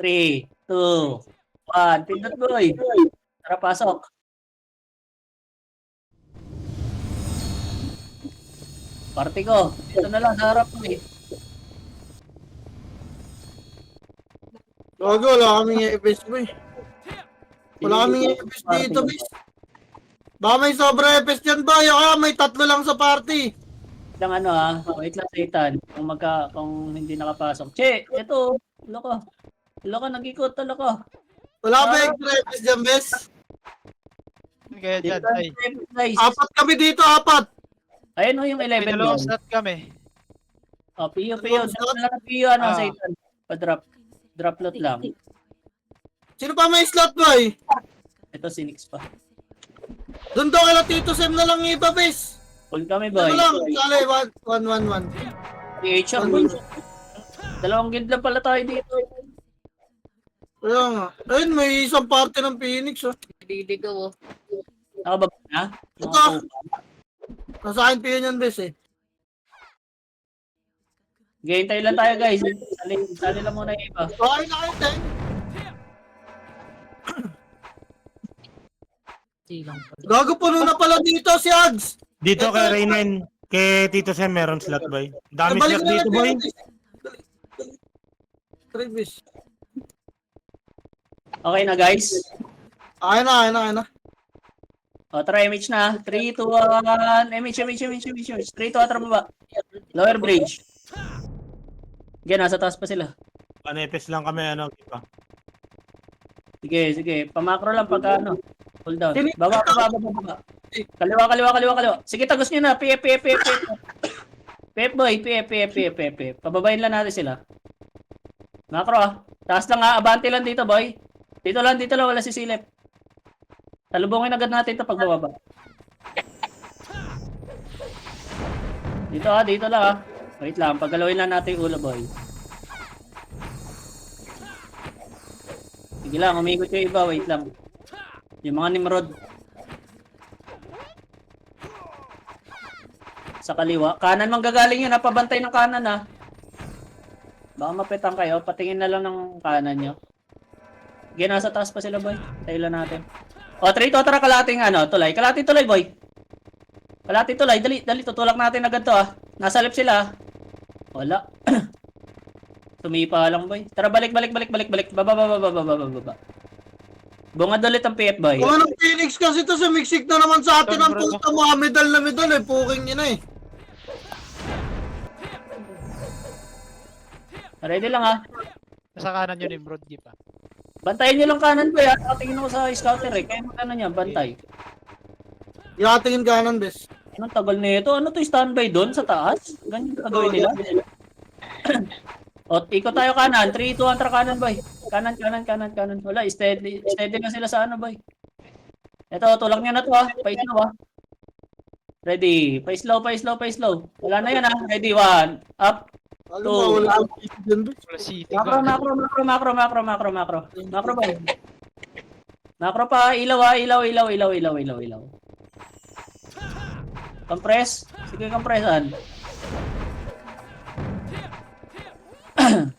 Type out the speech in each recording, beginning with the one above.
Three, two, one. Pindot boy. Tara, pasok. Party ko. Ito na lang, sa harap mo eh. Gago, wala kaming EPS boy. Wala kaming EPS dito, bis. Baka may sobra EPS dyan ba? May 3 lang sa party. Lang ano ha, wait lang Satan. Kung hindi nakapasok. Che, ito. Loko. Loko, nag-ikot. Loko. Wala ba extra EPS dyan, bes? Kaya dyan, ay. Guys. 4 kami dito, 4. Ayun o yung 11 May mo. dalawang slot kami. O, Pio. Dalawang slot? Dala na Pio, ano, Ah. Satan. Pa-drop. Drop lot lang. Sino pa may slot, boy? Ito, Sinix pa. Doon daw kala Tito Sem na lang iba, bes. Full kami, boy. Ano lang, sali, 1-1-1. PHR, boy. Dalawang guild lang pala tayo dito. Kaya nga. Ayun, may isang party ng Phoenix, oh. Diligaw, oh. Nakababa na? Ito. Nasa akin pa yun yan, bes, eh. Hintay lang tayo, guys. Sali lang muna yung iba. Okay na kayo, Ten. Gago, puno na pala dito si Ags. Dito kay Raynen, kay Tito Sem meron slot boy. Dami slot dito boy. Travis. Okay na, guys. Ayun na. O, tara, MH na. 3, 2, 1. MH. 3, 2, 1, tara baba. Lower bridge. Sige, nasa taas pa sila. Panepes lang kami ano, diba? Sige. Pamakro lang pagka ano. Hold down. Baba. Kaliwa. Sige, tagos nyo na. PF. Boy. PF. Pababayin lang natin sila. Makro ah. Taas lang ah. Abante lang dito, boy. Dito lang. Wala si Silip. Talubungin agad natin ito pagbababa. Dito lang ah. Wait lang. Paggalawin lang natin yung ulo, boy. Sige lang. Umikot yung iba. Wait lang. Yung mga Nimrod. Sa kaliwa. Kanan manggagaling yun. Napabantay ng kanan ah. Baka mapetang kayo. Patingin na lang ng kanan nyo. Sige, nasa taas pa sila, boy. Tayo lang natin. O, 3 to. Tara, kalating ano. Tulay. Kalating tulay, boy. Kalating tulay. Dali. Tutulak natin agad to ah. Nasa left sila ah. Wala. Tumipa lang, boy. Tara, balik. Baba. Bungad ulit ang PF, boy. Kung anong Phoenix kasi to, sumiksik na naman sa atin ang puta mo. Medal eh. Puking yun eh. Ready lang ah. Nasa kanan yun yung Broad Jeep ah. Bantayin nyo lang kanan, boy. Tingin ako sa scouter eh. Kaya magkano niya, bantay. Ikatingin kanan, bes. Anong tagal nito? Ano to, standby doon sa taas? Ganyan gagawin nila. O, ikot tayo kanan. 3, 2, 1, tara kanan, boy. Kanan. Wala, steady na sila sa ano, boy. Ito, tulak nyo na to, ah. Pa-slow, ah. Ready. Pa-slow. Wala na yan, ah. Ready, 1. Up. Alam mo, wala akong PC dyan, bes. Wala city Macro, boy. Macro pa. Ilaw, ah. Ilaw. Compress. Sige, compressan.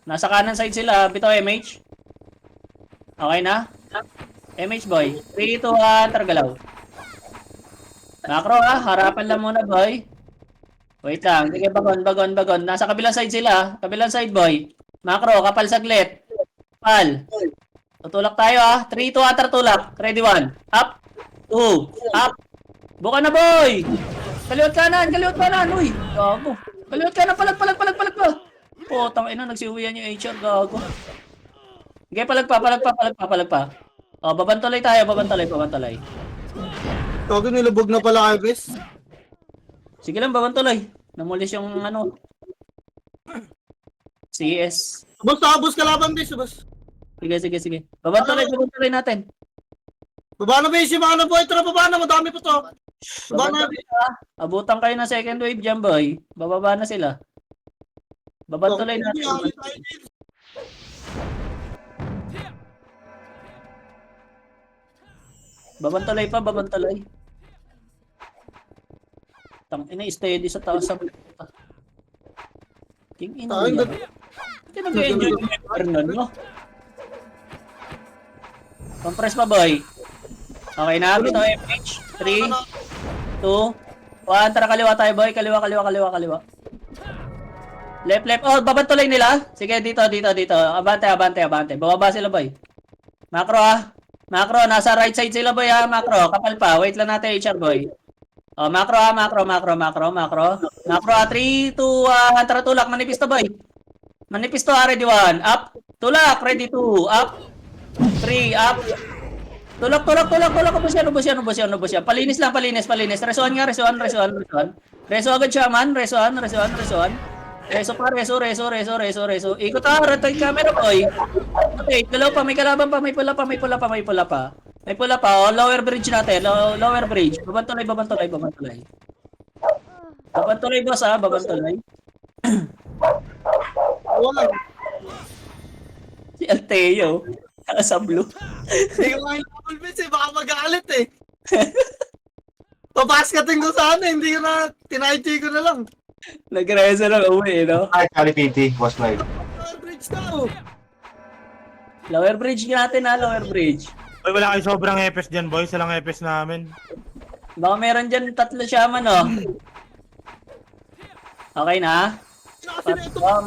Nasa kanan side sila. Bito MH. Okay na? MH boy. 3, 2, 1. Targalaw. Macro ah. Harapan lang muna boy. Wait lang. Sige, bagon. Nasa kabilang side sila. Kabilang side boy. Macro. Kapal saglit. Kapal. Tutulak tayo ah. 3, 2, 1. Tartulak. Ready 1. Up. 2. Up. Buka na boy. Kaliwat kanan. Uy. Gago. Kaliwat kanan. Palag pa. Potang ina, nagsiuwian yung HR, gago. Sige, palag pa. O, babantolay tayo, babantolay. Gago, nilubog na pala kayo, bes. Sige lang, babantolay. Namulis yung ano. CS. Abos kalaban, bes. Sige. Babantolay natin. Baba na, bes. Yung mga boy, tara, baba na. Madami pa to. Baba na, bes. Abutan kayo ng second wave dyan, boy. Bababa na sila. Babantolay natin. Babantolay. Tang ina, steady sa taas sa King ina. Ay, yan. Hindi nag-enjoy yung member nun, no? Compress pa, boy. Okay na, ito MH. 3, 2, 1. Tara, kaliwa tayo, boy. Kaliwa. Left. Oh, babantulay nila. Sige, dito. Abante. Bababa sila, boy. Macro, Macro, nasa right side sila, boy, ha. Macro, kapal pa. Wait lang natin, HR, boy. Oh, macro, Macro, 3, 2, 1. Tara, tulak. Manipis to, boy. Manipis to, ready 1. Up. Tulak, ready 2. Up. 3, up. Tulak. Ubus yan. Palinis. Resuan. Reso agad siya, man. Resuan. Reso. Ikot rotate camera, boy. Okay, dalaw pa, may kalaban pa, may pula pa. Oh, lower bridge natin. Lower bridge. Babantulay. Babantulay, boss, ha. Babantulay. Wala. Si Alteo. Sa blue. Hindi ko nga double miss eh. Baka magalit eh. Papasketin ko sana. Hindi ko na, tinaychay ko na lang. Nag-resa lang uwi, no? Hi, Charlie PT was live. Power bridge daw. Lower bridge natin, ha. Lower bridge. Boy, wala kayo sobrang epes dyan, boy. Silang epes namin. Baka meron dyan 3 shaman, no? Okay na?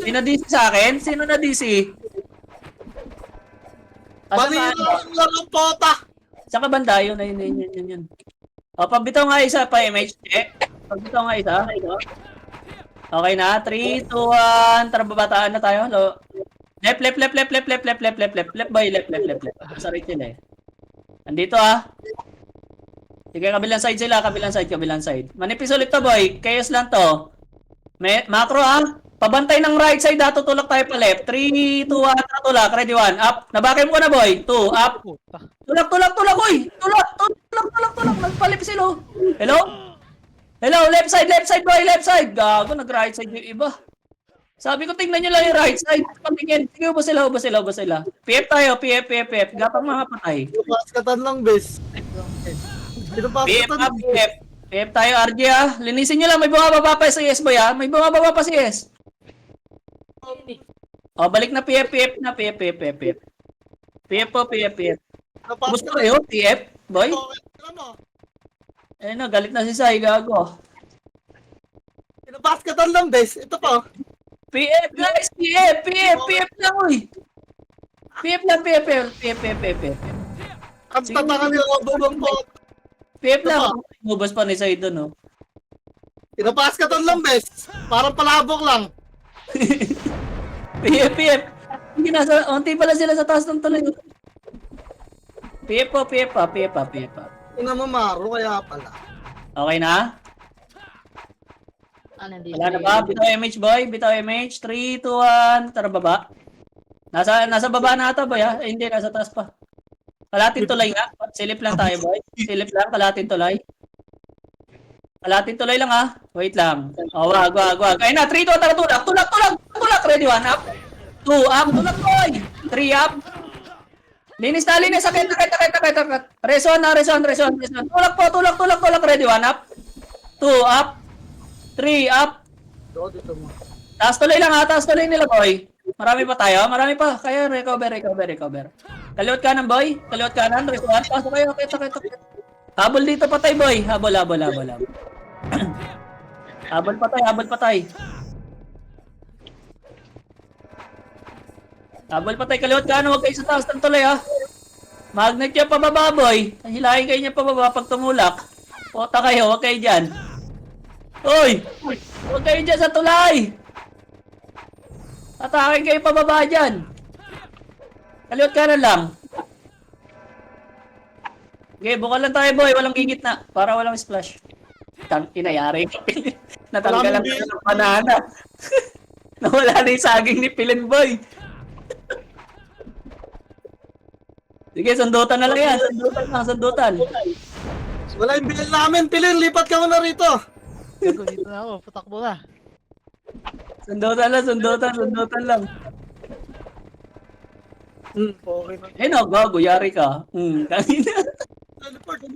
Sino DC sa akin? Sino na DC? Balira lang ang pota. Sa kabanda, yun. O, pabitaw nga isa pa, MH. Pabitaw nga isa. Okay na, 3, 2, 1. Tara, babataan na tayo. Left, boy. Left. Sa right yun, eh. Andito, ah. Sige, kabilang side sila. Kabilang side. Manipis ulit to, boy. Chaos lang to. Macro, ah. Pabantay ng right side, ha. Tutulak tayo pa left. 3, 2, 1. Tulak. Ready, 1. Up. Nabakay mo na, boy. 2, up. Puta. Tulak, uy! Tulak! Nagpalip sila. Hello, left side, boy, left side. Gago, nag-right side yung iba. Sabi ko, tingnan nyo lang yung right side. Patingin. Sige, ubos sila. PF tayo, PF. Gapang mga patay. Paskatan lang, bes. PF tayo, RG, ah. Linisin nyo lang, may bumababa pa si yes, boy, ah. May bumababa pa si yes. O, balik na PF. PF po. Gusto kayo, PF, boy? Ayun na, galit na si Sai, gago. Pinapaskatan lang, bes. Ito pa. PF, guys! PF lang, uy! PF lang. Ang tataka nila ang bubang po. PF lang. Mubas pa ni Sai doon, no? Pinapaskatan lang, bes. Parang palabok lang. PF. Hindi nasa, onti pala sila sa taas ng tuloy. PF pa. Ina mo, Maro, kaya pala. Okay na? Wala na ba? Bitaw MH, boy. 3, 2, 1. Tara, baba. Nasa baba na ata, boy, ha? Eh, hindi, nasa taas pa. Kalatin tulay nga. Silip lang tayo, boy. Silip lang, kalatin tulay. Kalatin tulay lang, ha? Wait lang. Oh, wag. Ayun na, 3, 2, tara, tulak. Ready, 1, up. 2, up. Tulak, boy. 3, up. Linis. Sakit. Reson. Tulak. Ready, 1, up. 2, up. 3, up. Dito mo. Taas tuloy lang, ha? Taas tuloy nila, boy. Marami pa tayo. Kaya recover. Kaliwat kanan, boy. Resuan. Pasok kayo. Kita. Habol dito, patay, boy. Habol. Habol patay. Kaliwat kanan. Huwag kayo sa taas ng tuloy, ha? Magnet niya pababa, boy. Hilahin kayo niya pababa pag tumulak. Pota kayo. Huwag kayo dyan. Uy! Huwag kayo dyan sa tulay! Atakin kayo pababa dyan. Kaliwat kanan lang. Okay, bukal lang tayo, boy. Walang gigit na. Para walang splash. Inayari. Natanggalan ka ng banana. Nawala na yung saging ni Pilin, boy. Sige, sundutan na lang yan. Sundutan. Wala yung bill namin, Pilin. Lipat ka muna rito. Gago, dito na ako. Patakbo na. Sundutan lang. Okay na. Eh no, gago, yari ka. Kanina. Teleport.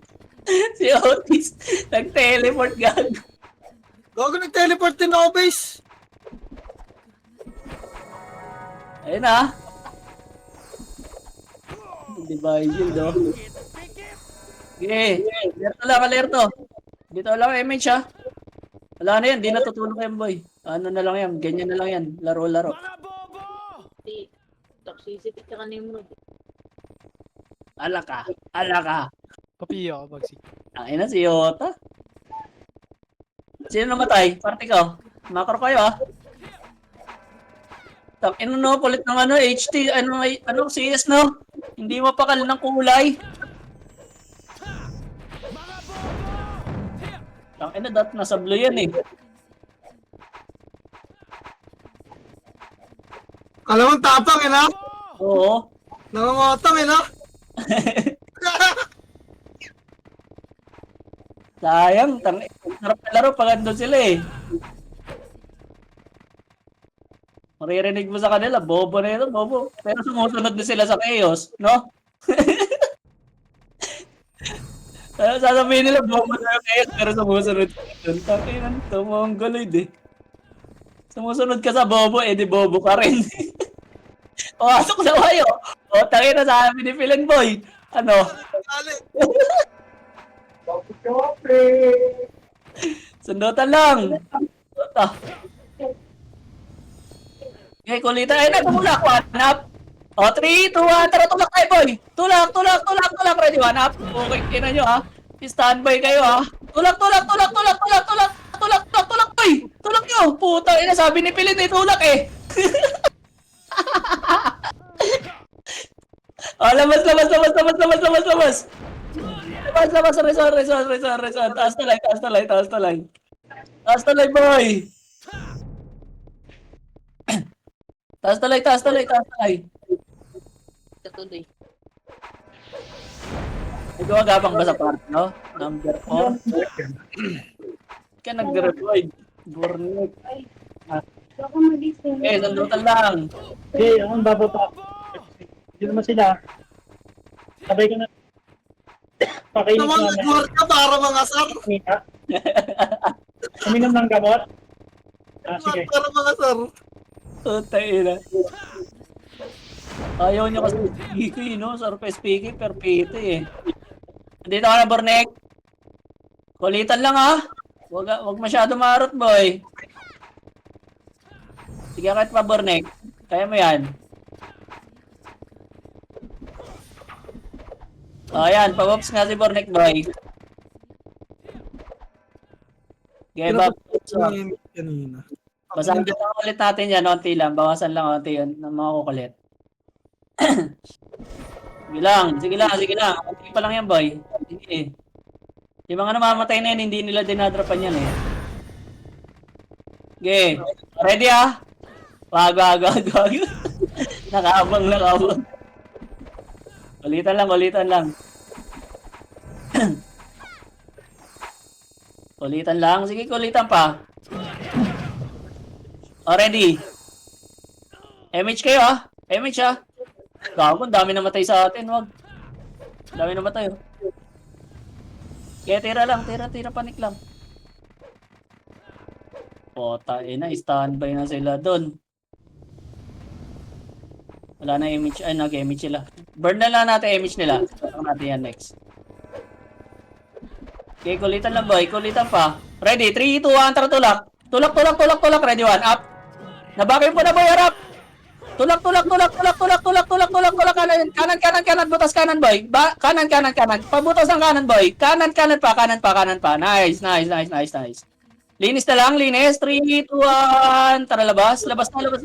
Si Otis, nag-teleport gago. Gago, nag-teleport din ako, base. Ayun na. Hindi ba yung shield, oh? Sige. Alerto lang, alerto. Dito lang, MH, ha? Wala na yan, di natutulog yan, boy. Ano na lang yan, ganyan na lang yan. Laro-laro. Toxicity ka kanimo. Ala ka, ala ka. Papiyo ako magsig. Ang ina si Yota. Sino namatay? Party ko. Macro kayo, ah. Tang ina no, kulit ng ano, HT, ano, CS, no? Hindi mapakal ng kulay. Tang ina, dat nasa blue yan, eh. Alam mo, tapang, na? Oo. Nangangotang, na? Sayang, tang sarap na laro pag andun sila, eh. Maririnig mo sa kanila, bobo na ito, bobo. Pero sumusunod na sila sa chaos, no? Sasabihin nila, bobo na yung chaos, pero sumusunod ka dun. Takinan, tumongoloid, eh. Sumusunod ka sa bobo, eh di bobo ka rin. Pasok na kayo. O, takinan, sabi ni Philan Boy. Ano? Dali. Sundutan lang. Sundutan. Okay, kulita. Ay, nagtumulak. One up. O, 3, 2, 1. Tara, tulak tayo, boy. Tulak, tulak, tulak, tulak. Ready, one up. Okay, kina nyo, ha. Standby kayo, ha. Tulak, tulak, tulak, tulak, tulak, tulak. Tulak, tulak, tulak, boy. Tulak nyo. Puta, ina, sabi ni Pilin, eh, tulak, eh. Oh, labas, labas, labas, labas, labas, labas, labas. Labas, labas, reson, reson, reson, reson. Taas na light, taas na light, taas na light. Taas na light, boy. Taas na light, taas na light, taas na light. Katuloy. May gumagabang ba sa part, no? Number 4. Kaya nag-deploy. Burnik. Eh, sandutan lang. Okay, ang bababa. Hindi naman sila. Sabay ko na. Pakinig Naman, na nag-work ka para mga sar. na. Uminom ng gamot. Sige. Para mga sar. Puta ina. Ayaw niya kasi Spiki, no? Sarap Spiki, perpite, eh. Dito ka na, Burnik. Kulitan lang, ha? Wag masyado marot, boy. Sige, kahit pa, Burnik. Kaya mo yan. O, ayan. Pa-wops nga si Burnik, boy. Okay, Bob. Kanina. Basahin lang ulit natin yan, onti lang. Bawasan lang onti yun ng mga kukulit. Sige lang, sige lang, sige lang. Onti pa lang yan, boy. Sige. Yung mga namamatay na yan, hindi nila dinadrapan yan, eh. Okay. Ready, ah? Wag. Nakaabang. Ulitan lang. Ulitan lang. Sige, ulitan pa. Already. MH kayo, ah. MH, ah. Gago, dami namatay sa atin, wag. Dami namatay, oh. Kaya tira lang, tira, panik lang. Pota, standby na sila doon. Wala na image, ay nag-image sila. Burn na lang natin image nila. Parang natin yan next. Okay, kulitan lang, boy, kulitan pa. Ready, 3, 2, 1, tara tulak. Tulak, ready, 1, up. Nabakay po na, boy, harap. Tulak, kanan, butas kanan, boy. Kanan. Pabutas ng kanan, boy. Kanan pa. Nice. Linis na lang, linis. 3, 2, 1. Tara, labas. Labas na. Labas.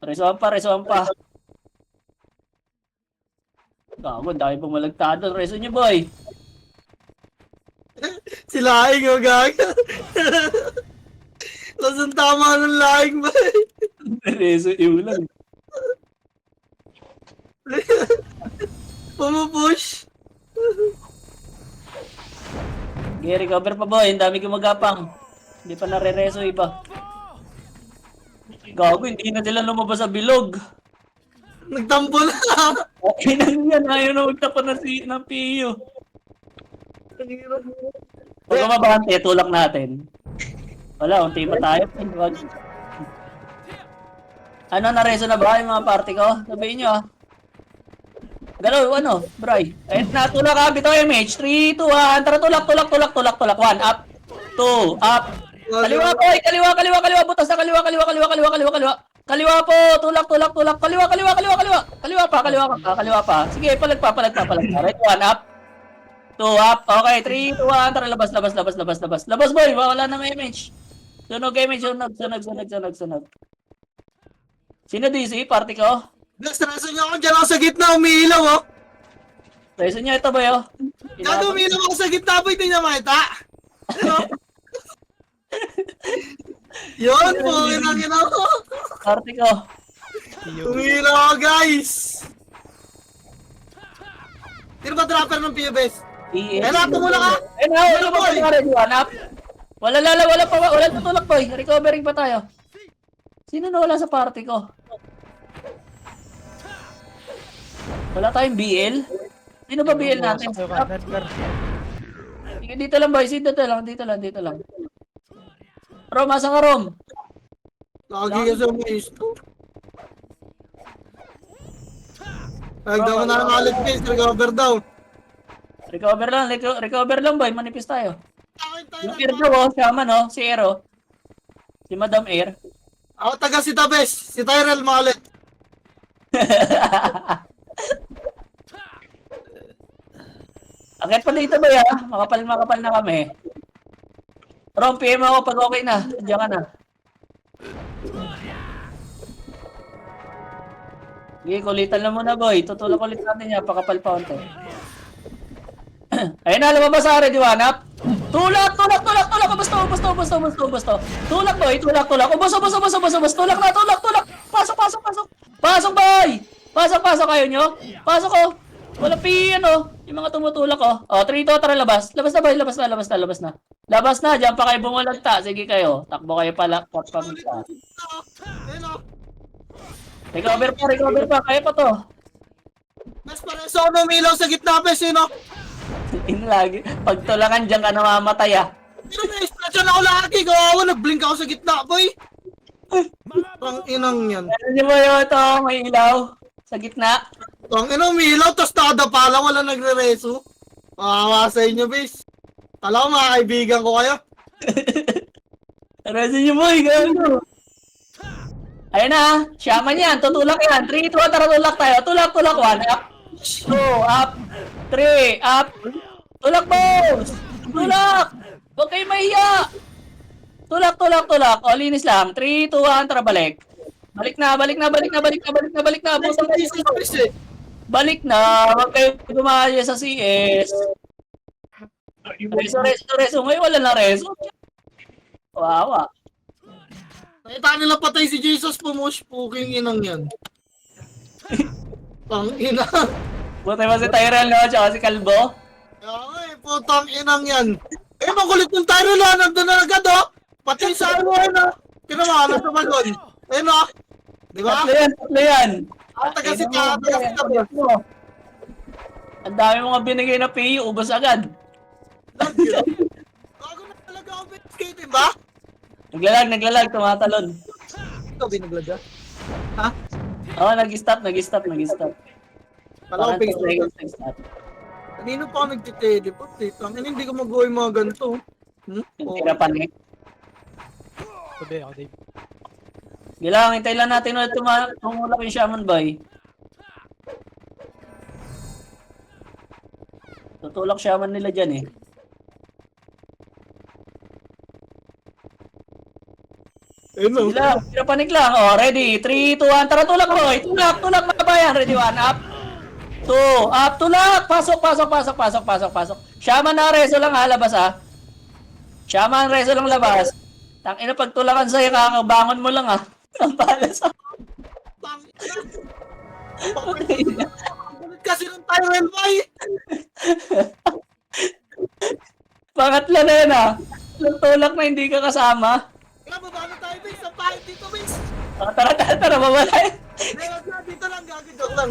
Resuan pa. Gago, dami pong malagtado. Resuan nyo, boy. Si Laing, o gag. Lasang tama ng Laing, ba? Resuan yung lang. Pumupush. Okay, recover pa, boy. Ang dami gumagapang. Hindi pa nare-reso iba. Gago, hindi na sila lumabas sa bilog. Nagtampo na. Inang yan, ayaw na magtapan ng PU. Huwag ka mabante, tulak natin. Wala, unti pa tayo. Ano, nareso na ba yung mga party ko? Sabihin nyo, ah. Galaw, ano, Bray? Eh, natulak ka, bitaw MH. 3, 2, 1. Tara, tulak. 1, up. 2, up. Kaliwa, boy. Kaliwa. Butas na kaliwa. Kaliwa po. Tulak. Kaliwa pa. Sige, palag pa. Right, 1, up. 2, up. Okay, 3, 2, 1. Tara, labas. Labas, boy. Wala na may MH. Sunog, MH. Sunog. Sino DC? Party ko? Nastresa niyo ako dyan ako sa gitna, umiilaw oh. Reso niya ito, boy, oh. Gago, umiilaw ako sa gitna, boy, di niya makita. Ano? Yun po, inangin ako. Party ko. Umiilaw ako, guys. Sino ba dropper ng PUBS? ES. Eh, nato muna ka. Eh, wala pa tayo ready, one up. Wala tutulak, boy. Recovering pa tayo. Sino na wala sa party ko? Wala tayong BL? Sino ba BL natin? Dito lang, boy. Dito lang. Rom, asa ka, Rom? Lagi ka sa mga isto. Nagdaw ko na ng alit face, recover daw. Recover lang, boy. Manipis tayo. Yung Air daw, oh. Shaman, oh. Si Air, oh. Si Madam Air. Ako taga si Tabes, si Tyrell Malet. Akit pa dito, boy, ah. Makapal na kami. Rom, PM ako pag okay na. Diyan ka na. Sige, kulitan lang muna, boy. Tutulak ulit natin yan. Pakapal pa unti. Ayun na, lumabas sa ready one up. Tulak! Busto. Tulak, boy. Tulak. Ubus. Tulak na. Pasok, boy! Pasok kayo nyo. Pasok, oh. Wala ano. Yung mga tumutulak, oh. Oh, 3, 2, tara, labas. Labas na, boy. Labas na. Diyan pa kayo bumulagta. Sige kayo. Takbo kayo pala. Papunta. Ayun o. Recover pa. Kaya pa to. Mas pareso ako na umiilaw sa gitna, Pes, yun o. Lagi. Pag tulakan dyan ka namamatay, ah. Pero na-expression ako lagi, gawawa, nag-blink ako sa gitna, boy. Ang inang yan. Ano mo yun ito? May ilaw. Sa gitna. Ang inang umiilaw, tas nakadapa lang, wala nagre-reso. Makawa sa inyo, Pes. Kala ko mga kaibigan ko kayo. Resin niyo, boy. Gano. Ayun na. Shaman yan. Tutulak yan. 3, 2, tara, tulak tayo. Tulak. 1, up. 2, up. 3, up. Tulak, boss. Tulak. Huwag kayo mahiya. Tulak. O, linis lang. 3, 2, 1, tara, balik. Balik na. Boss, balik na. Huwag kayo gumaya sa CS. Reso. Ngayon wala na reso. Wawa. Nakita nila patay si Jesus, pumush puking inang yan. Pang ina. Buti mo si Tyrell, no? Tsaka si Kalbo. Ay, putang inang yan. Eh, makulit ng Tyrell, ha? Nandun na agad, oh. Pati sa ano, na. Kinamahalan sa bagon. Ayun, oh. Di ba? Tatlo yan. Taga si Ang dami mga binigay na PU, ubos agad. Bago na talaga ako skating ba? Naglalag, tumatalon. Ito, binaglaga. Oo, nag-stop. Kala ko ping nag-stop. kanino pa ako nagtiteleport eh. Tangin, hindi ko magawa yung mga ganito. Hindi na panik. Sabi ako, Dave. Gilang, hintay lang natin ulit tumulak yung Shaman Boy. Tutulak Shaman nila dyan, eh. Ano? Gilang, panik lang. Oh, ready? 3, 2, 1. Tara, tulak, boy. Tulak mga bayan. Ready, 1, up. 2, up, tulak. Pasok. Shaman na, reso lang, ha. Labas, ha. Shaman, reso lang, labas. Tangina, pagtulakan sa'yo, kakabangon mo lang, ha. Ang balas, ha. Pangina. Kasi nung tayo boy. Pangatlo na yun, ha. Tulak na hindi ka kasama. Kaya baba na tayo, Bix. Ang pahit dito, Bix. Tara, mabalay. Dito lang, gagi, joke lang.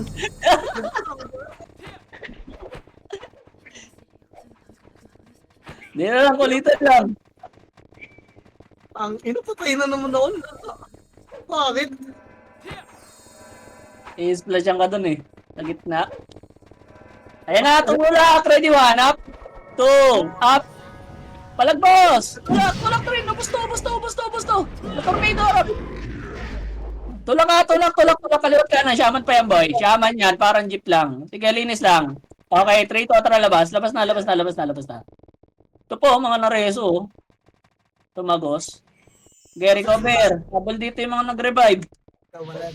Hindi na lang, kulitan lang. Ang ino, patay na naman ako. Bakit? I-splashan ka dun eh. Sa gitna. Ayan na, tumulak. Ready, 1, up. 2, up. Palagbos! Tulak, tulak rin. Ubus to. Tornado, up. Tulak ka, tulak. Kaliwat ka na. Shaman pa yan, boy. Shaman yan. Parang jeep lang. Sige, linis lang. Okay, 3 to atara labas. Labas na. Ito po, mga nareso. Tumagos. Gary cover. Habol dito yung mga nag-revive. Kawalan.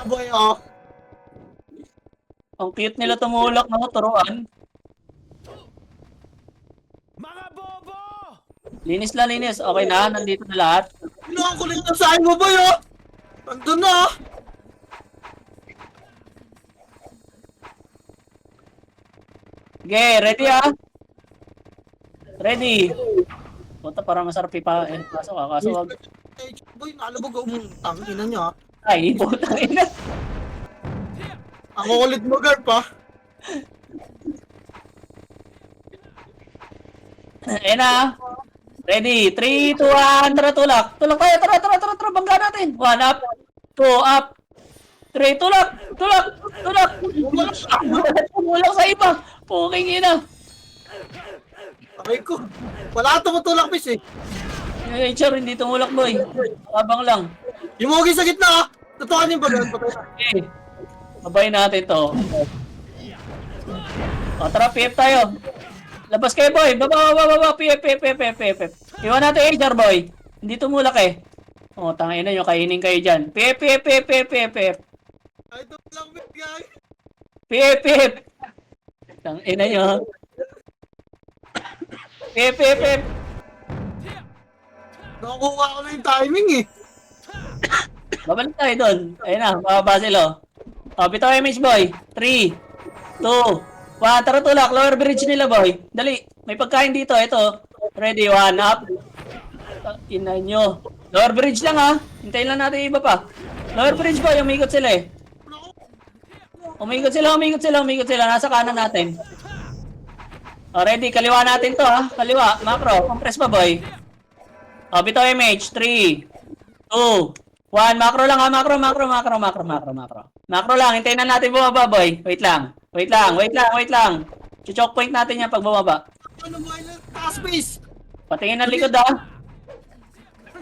Boy, oh. Ang cute nila tumulak na turuan. Mga bobo! Linis. Okay na, nandito na lahat. Ano ang kulit na sa mo, boy, oh. Andun na, oh. Okay, ready ah? Ready. Punta parang masarap pa eh. Kaso wag. Boy, nalabog ako. Tangina niya, ah. Ay, putang ina. Ako kulit mo, Garp, ah. Ayan na. Ready. 3, 2, 1. Tara, tulak. Tulak tayo. Tara. Bangga natin. 1 up. 2 up. 3, tulak. Tumulak sa iba. Puking ina. Aray ko. Wala ka tumutulak, bis, eh. Ay, Char, hindi tumulak, boy. Abang lang. Yung mugi sa gitna, ah. Tutukan yung bagal. Patay na. Okay. Babayin natin to. O, tara, PF tayo. Labas kayo, boy. Baba. PF. Iwan natin HR, boy. Hindi tumulak eh. O, tangin na nyo. Kainin kayo dyan. PF. Ay, ito lang, bis, guys. PF. Tangin na nyo. PF. Nakukuha ko na yung timing, eh. Babalik tayo doon. Ayun na, bababa sila. O, bitaw image, boy. 3, 2, 1. Tara, tulak. Lower bridge nila, boy. Dali. May pagkain dito. Ito. Ready, 1 up. Ina nyo. Lower bridge lang, ha. Hintayin lang natin iba pa. Lower bridge, boy. Umikot sila, eh. Umikot sila. Nasa kanan natin. O, ready. Kaliwa natin to, ha. Kaliwa. Macro. Compress pa, boy. O, bitaw image. 3, 2, 1. Macro lang, ha. Macro. Macro lang. Hintayin na natin bumaba, boy. Wait lang. Choke point natin yan pag bumaba. Ano mo, ay taas base. Patingin ng likod, ha.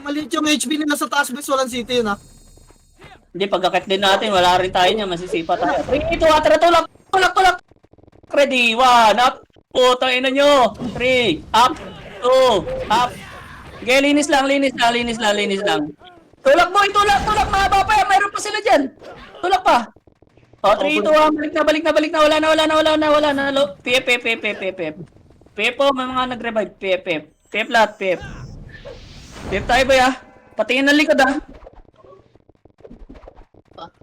Maliit yung HP nila sa taas base, walang city yun, ah. Hindi, pagkakit din natin, wala rin tayo niya. Masisipa tayo. 3, 2, 1. Tara, tulak. Ready, 1, up. Putang ina nyo. 3, up. 2, up. Okay, linis lang. Tulak, boy. Tulak. Mahaba pa yan. Mayroon pa sila dyan. Tulak pa. O, 3, 2, 1. Balik na. Wala na. PF. PF po, may mga nag-revive. PF lahat. PF tayo, boy, ah. Patingin ng likod, ah.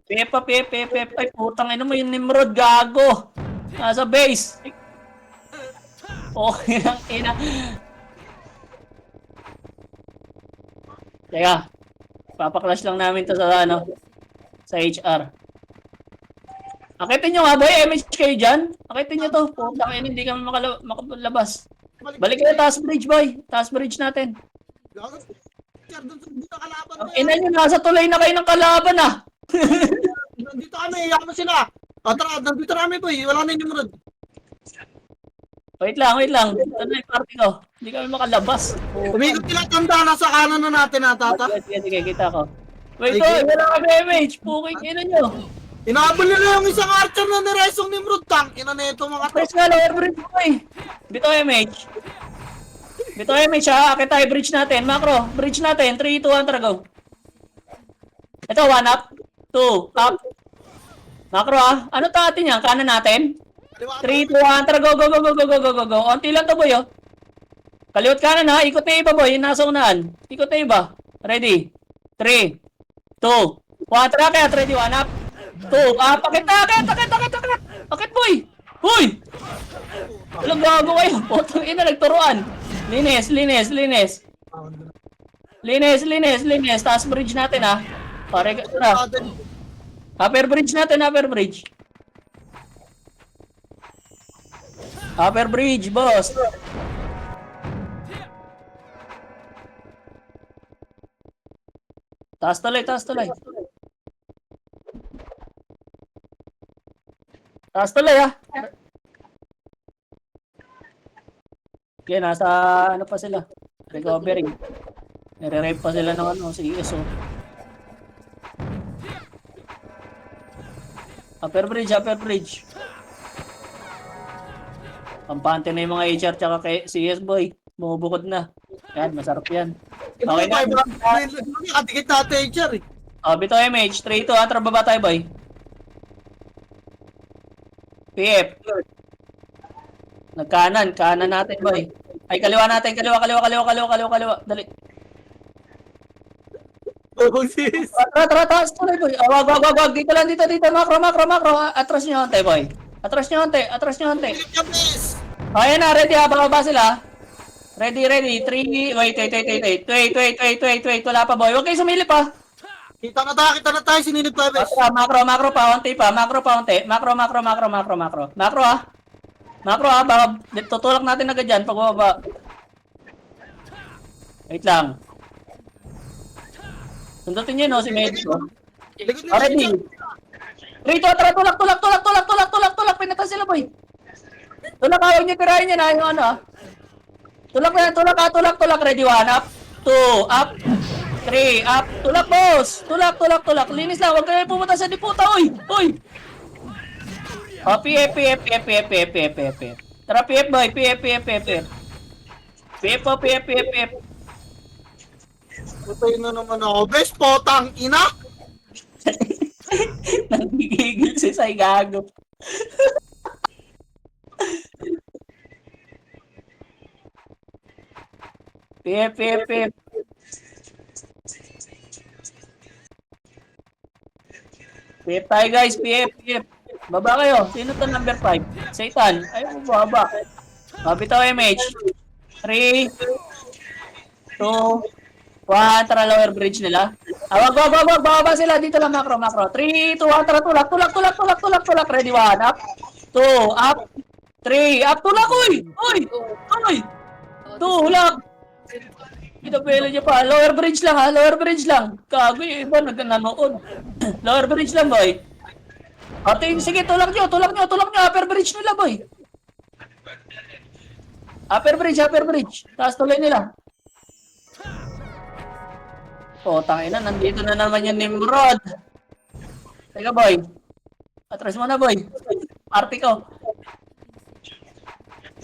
PF. Ay, putang ina mo yung Nimrod. Gago. Nasa base. Okay lang, ina. Teka. Papaklash lang namin to sa sa HR. Akitin nyo nga, boy. MH kayo dyan. Akitin nyo to. Putang ina, hindi kami makalabas. Balik kayo, taas bridge, boy. Taas bridge natin. Gago. Sir, doon sa kalaban Ang mo, ina nyo, nasa tulay na kayo ng kalaban, ah. Nandito kami, iyak mo sila. O, tara, nandito kami, boy. Wala na yung Nimrod. Wait lang. Ito na yung party ko. Hindi kami makalabas. Umikot sila, tanda, nasa kanan na natin, ha, tata. Sige, kita ko. Wait, wala kami MH. Puking ina nyo. Inaabol nila yung isang archer na niresong Nimrod. Tank, ina na ito, mga Press nga, lower bridge mo eh. Bito MH, ha. Akit tayo, bridge natin. Macro, bridge natin. 3, 2, 1, tara, go. Ito, 1 up. 2, up. Macro, ha. Ano ta atin yan? Kanan natin? 3, 2, 1, tara, go. Onti lang to, boy, oh. Kaliwat kanan, ha. Ikot na iba, boy. Yung nasa unahan. Ikot na iba. Ready? 3, 2, 1, tara, kaya. Ready, 1 up. 2, pakit. Pakit, boy. Huy! Alam, gago kayo. Putang ina, nagturuan. Linis. Taas bridge natin, ha. Pare, tara. Upper bridge natin, upper bridge. Upper bridge, boss. Taas tuloy, taas tuloy. Taas tuloy, ah. Okay, nasa ano pa sila? Recovering. Nire-rape pa sila ng ano, si ESO. Upper bridge, upper bridge. Kampante na yung mga HR tsaka kay CS boy. Bumubukod na. Yan, masarap yan. Okay na. Nakatikit natin, HR eh. Bito MH, 3-2, atra baba tayo boy. PF. Nagkanan, kanan natin boy. Ay, kaliwa natin, kaliwa. Dali. Oh, sis. Tara, taas tuloy boy. Wag. Dito lang, dito. Macro. Atras nyo onte boy. Atras nyo onte. Please. Ayan na, ready ha, bababa sila. Ready. 3, wait. Wala pa boy. Huwag kayo sumilip ha. Kita na tayo, sininip tayo, bes. Macro pa, onti pa. Macro. Macro ha, baka tutulak natin agad dyan pag baba. Wait lang. Sundutin nyo no, si Medico. Likod Ready. Rito, tara, tulak. Pinata sila boy. Tulak, huwag nyo tirahin nyo na yung ano ha. Tulak. Ready, 1 up. 2 up. 3 up. Tulak, boss. Tulak. Linis lang. Huwag kayo pumunta sa diputa. Uy. Oh, PF. Tara, PF boy. PF. Patay na naman ako, bes. Potang ina. Nagigigil si Sai gago. PF. PF tayo guys, PF. Baba kayo. Sino to number 5? Satan. Ay, baba. Bitaw MH. 3, 2, 1. Tara, lower bridge nila. Wag. Baba sila. Dito lang, macro. 3, 2, 1. Tara, tulak. Ready, 1. Up. 2, up. 3, up. Tulak, uy. Tulak. Ito pwede nyo pa. Lower bridge lang ha. Gago yung iba nanood. Lower bridge lang boy. Ate, sige, tulak nyo. Upper bridge nila boy. Upper bridge. Taas tuloy nila. Tangina, nandito na naman yung Nimrod. Teka boy. Atras mo na boy. Party ko.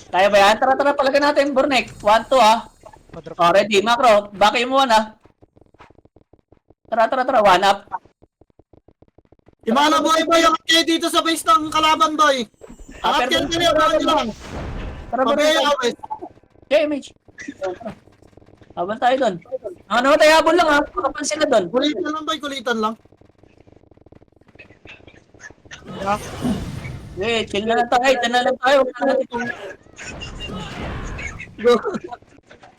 Kaya ba yan? Tara, palagan natin Burnek. 1, 2 ha. Ready, macro. Bakit mo na? Tara, 1 up. Yung mga nabuhay boy, angat kayo dito sa base ng kalaban boy. Angat kayo lang. Tara, Pabaya, bes. Okay, Mitch. Habol tayo doon. Ano tayo, habol lang ha. Makapan sila doon. Kulitan lang. Wait, chill na lang tayo. Huwag na natin.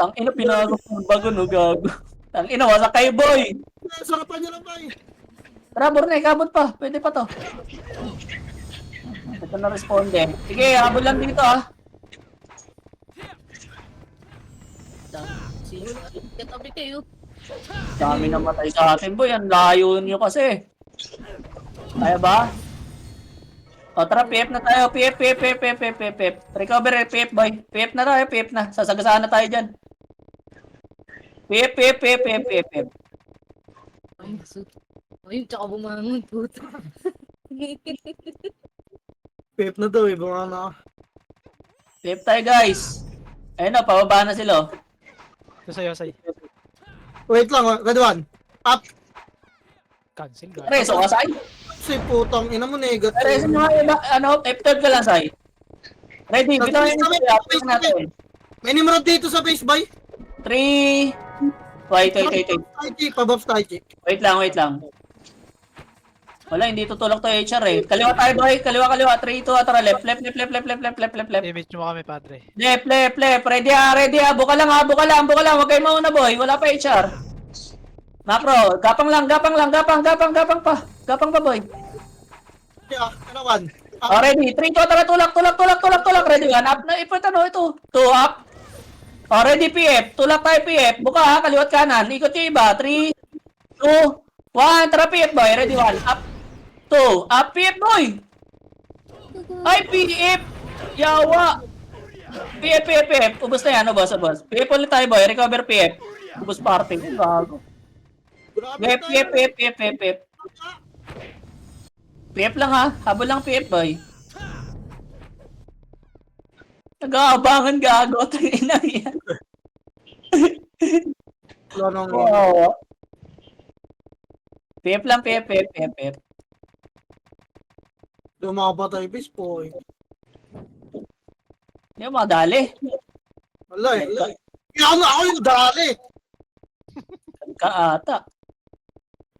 Tangina, pinago ng bago, no, gago. Tangina, wala kayo, boy. Sarapan nyo lang boy. Tara, Bornek, abot pa. Pwede pa to. Ito na responde. Sige, habol lang dito, ha. Katabi kayo. Dami na matay sa atin, boy. Ang layo nyo kasi. Kaya ba? Tara, PF na tayo. PF. Recover, PF, boy. PF na tayo, PF na. Sasagasaan na tayo dyan. PF. Ay, tsaka bumangon, puto. Pep na daw eh, baka na. PF tayo, guys. Ayun na, pababa na sila, oh. Sa'yo. Wait lang, red one. Up. Cancel, guys. Reso ka, Sai? Si putang ina mo, negat. Reso mo, F12 ka lang, Sai. Ready, bitawan yung natin. May Nimrod dito sa base boy. 3. Wait. Pabuff tayo. Wait lang. Wala, hindi tutulak to HR eh. Kaliwa tayo, boy. Kaliwa. 3, 2, tara, left. Image mo kami, padre. Left. Ready ha. Buka lang. Huwag kayo mauna, boy. Wala pa HR. Macro, gapang lang, gapang lang, gapang pa. Gapang pa, boy. Kaya, ano naman? Oh, ready. 3, 2, tara, tulak. Ready, 1 up. Na, ipot ano, ito. 2 up. Oh, ready, PF. Tulak tayo, PF. Buka ha, kaliwat kanan. Ikot yung iba. 3, 2, 1. Tara, PF, boy. Ready, 1. Up. 2. Up, PF, boy. Ay, PF. Yawa. PF. Ubus na yan, ubus. PF ulit tayo, boy. Recover, PF. Ubus party. Bago. Grabe PF. PF lang ha. Habol lang PF, boy. Nag-aabangan gago. Tingin na yan. Wala nang... Wow. PF lang, PF. Lumapatay bis po eh. Hindi mo madali. Wala eh. Kaya ako yung dali. Kaata.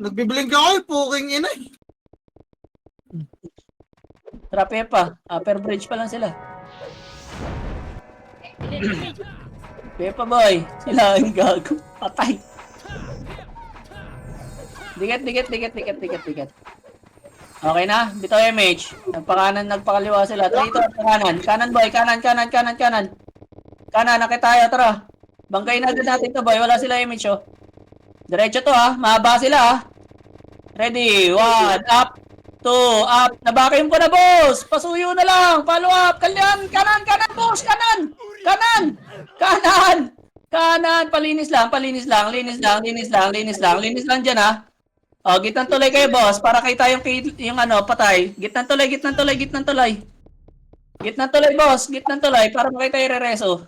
Nagbiblink ako eh, puking ina eh. Tara, PF pa. Upper bridge pa lang sila. PF pa, boy. Sila ang gago. Patay. Dikit. Okay na? Bitaw MH. Nagpakaliwa sila. Traitor, kanan. Kanan, boy. Kanan. Kanan, nakita tayo. Tara. Bangkain natin to, boy. Wala sila MH, oh. Diretso to, ha. Mahaba sila, ha. Ready. 1, up. 2, up. Nabakayin ko na, boss. Pasuyo na lang. Follow up. Kanan, boss. Kanan. Palinis lang dyan, ha. O, gitnang tuloy kayo, boss. Para kita yung ano, patay. Gitnang tuloy. Gitnang tuloy, boss. Para makita yung rereso.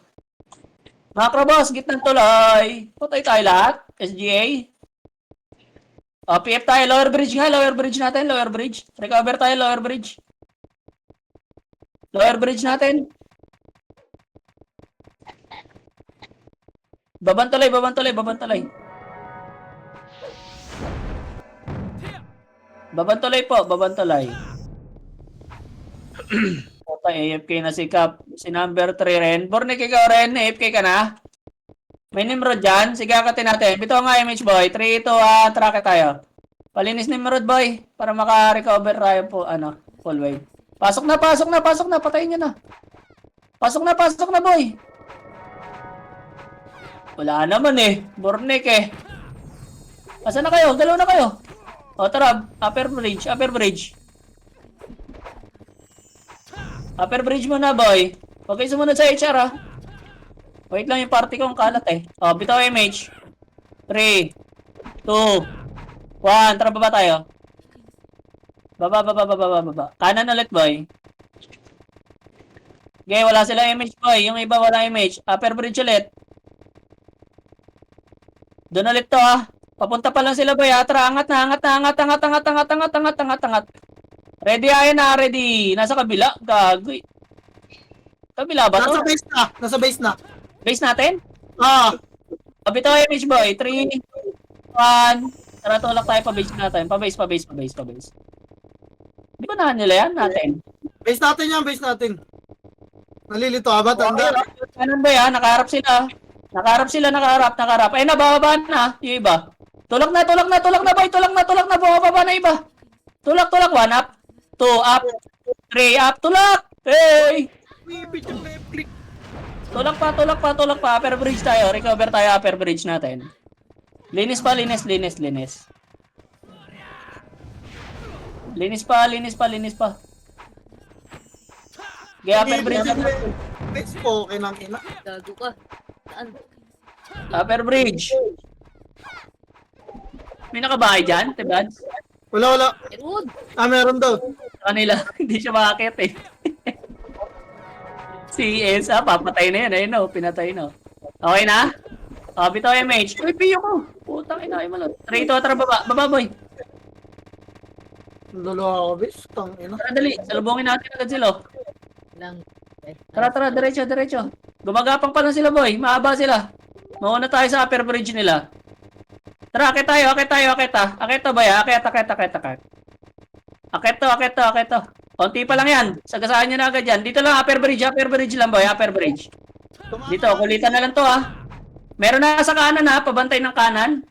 Macro, boss. Gitnang tuloy. Patay tayo lahat. SGA. O, PF tayo. Lower bridge natin. Recover tayo, lower bridge. Babantuloy. Babantuloy. Okay, AFK na si Cap. Si number 3 Ren. Bornik, ikaw Ren. AFK ka na. May Nimrod dyan. Sige, akatin natin. Bito nga MH boy. 3, 2, 1. Track tayo. Palinis Nimrod boy. Para maka-recover tayo po. Full wave. Pasok na. Patayin nyo na. Pasok na boy. Wala naman eh. Bornik eh. Asa na kayo? Galaw na kayo. O tara, upper bridge. Upper bridge muna, boy. Huwag kayo sumunod sa HR, ha. Wait lang yung party ko, ang kalat eh. O, bitaw MH. 3, 2, 1. Tara, baba tayo. Baba. Kanan ulit, boy. Okay, wala sila MH, boy. Yung iba wala MH. Upper bridge ulit. Doon ulit to, ha. Papunta pa lang sila, boy. Tara, angat. Ready, ayan na, ready. Nasa kabila. Gagoy. Kabila ba to? Nasa base na. Base natin? Ah, Pabito MH, boy. 3, 1. Tara, tulak tayo pa base natin. Pa base. Hindi ko nahan nila yan natin. base natin. Nalilito ka ba? Tanda. Kanan, boy, ha? Nakaharap sila. Nakaharap. Ayun na, bababa na. Yung iba. Tulak na, boy. Bababa na iba. Tulak. 1 up. 2 up. 3 up. Tulak! Hey! Tulak pa. Upper bridge tayo. Recover tayo upper bridge natin. Linis pa. Okay, upper bridge. Base po, kinang ina. Gago ka. Saan? Upper bridge. May nakabahay dyan, Tebad? Wala. Erod. Meron daw. Kanila, hindi siya makakit eh. Si Elsa, papatay na yan. Ayun o, pinatay na. Okay na? Bitaw MH. Uy, piyo ko. Putang ina, ay malot. 3, 2, tara, baba, boy. Lolo ako, bis. Tang ina. Tara, dali. Salubungin natin agad sila. Lang. Tara, diretso. Gumagapang pa lang sila, boy. Mahaba sila. Mauna tayo sa upper bridge nila. Tara, akit tayo. Akit to, boy. Akit. Akit to. Konti pa lang yan. Sagasaan nyo na agad yan. Dito lang, upper bridge lang, boy. Upper bridge. Dito, kulitan na lang to, ha. Meron na sa kanan, ha. Pabantay ng kanan.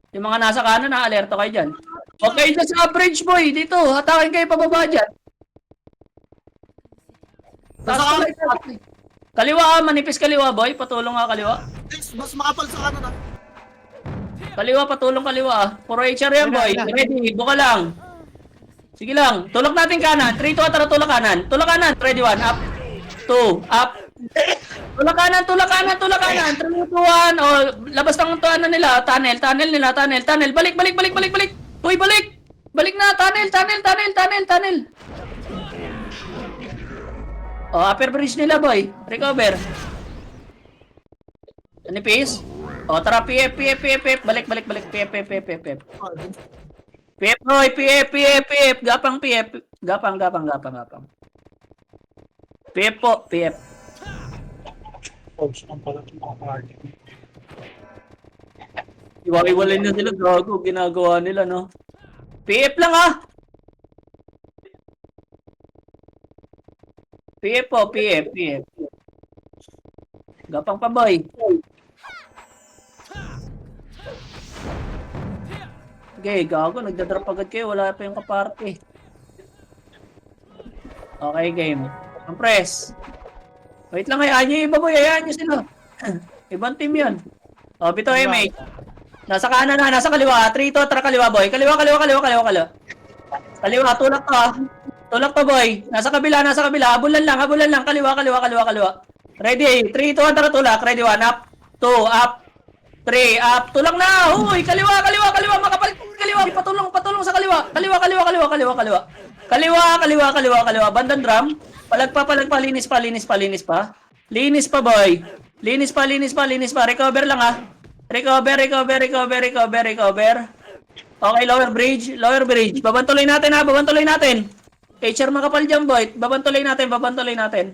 Yung mga nasa kanan, alerto kayo dyan. Okay, dyan sa bridge, boy. Dito, hatakin kayo pababa dyan. Taas Nasa tuloy, taas tuloy. Kaliwa, manipis kaliwa, boy. Patulong nga kaliwa. Next, mas makapal sa kanan, ah. Kaliwa, patulong kaliwa. Puro HR yan, boy. Ready, buka lang. Sige lang. Tulak natin kanan. 3, 2, tara, tulak kanan. Tulak kanan. Ready, 1, up. 2, up. Tulak kanan, tulak kanan, tulak kanan. 3, 2, 1. O, labas ng tuan na nila. Tunnel, tunnel nila, tunnel, tunnel. Balik, balik, balik, balik, balik. Uy, balik. Balik na, tunnel, tunnel, tunnel, tunnel, tunnel. O, upper bridge nila, boy. Recover. Nipis? O, tara, PF, PF, PF, PF. Balik, balik, balik. PF, PF, PF, PF, PF. PF, boy, PF, PF, PF. Gapang, PF. Gapang, gapang, gapang, gapang. PF po, PF. Coach ng pala itong party. Iwaiwalay na sila, gago. Ginagawa nila, no? PF lang, ah! PF po, PF, PF. Gapang pa, boy. Okay, gago. Nagdadrop agad kayo. Wala pa yung kaparte. Okay, game. Compress. Wait lang, hayaan nyo yung iba, boy. Hayaan nyo sila. Ibang team yun. O, bito, MH. Nasa kanan na, nasa kaliwa. 3, 2, tara kaliwa, boy. Kaliwa, kaliwa, kaliwa, kaliwa, kaliwa. Kaliwa, tulak ka. Tulak pa, boy. Nasa kabila, nasa kabila. Habulan lang, habulan lang. Kaliwa, kaliwa, kaliwa, kaliwa. Ready. 3, 2, tara tulak. Ready, 1, up. 2, up. 3, up. Tulak na. Huy, kaliwa, kaliwa, kaliwa. Makapal. Kaliwa. Patulong, patulong sa kaliwa. Kaliwa, kaliwa, kaliwa, kaliwa, kaliwa. Kaliwa, kaliwa, kaliwa, kaliwa. Bandang drum. Palagpa, palagpa. Linis pa, linis pa, linis pa. Linis pa, boy. Linis pa, linis pa, linis pa. Recover lang, ha. Recover, recover, recover, recover, recover. Okay, lower bridge. Lower bridge. Babantuloy natin, ha. Babantuloy natin. HR makapal dyan, boy. Babantuloy natin, babantuloy natin.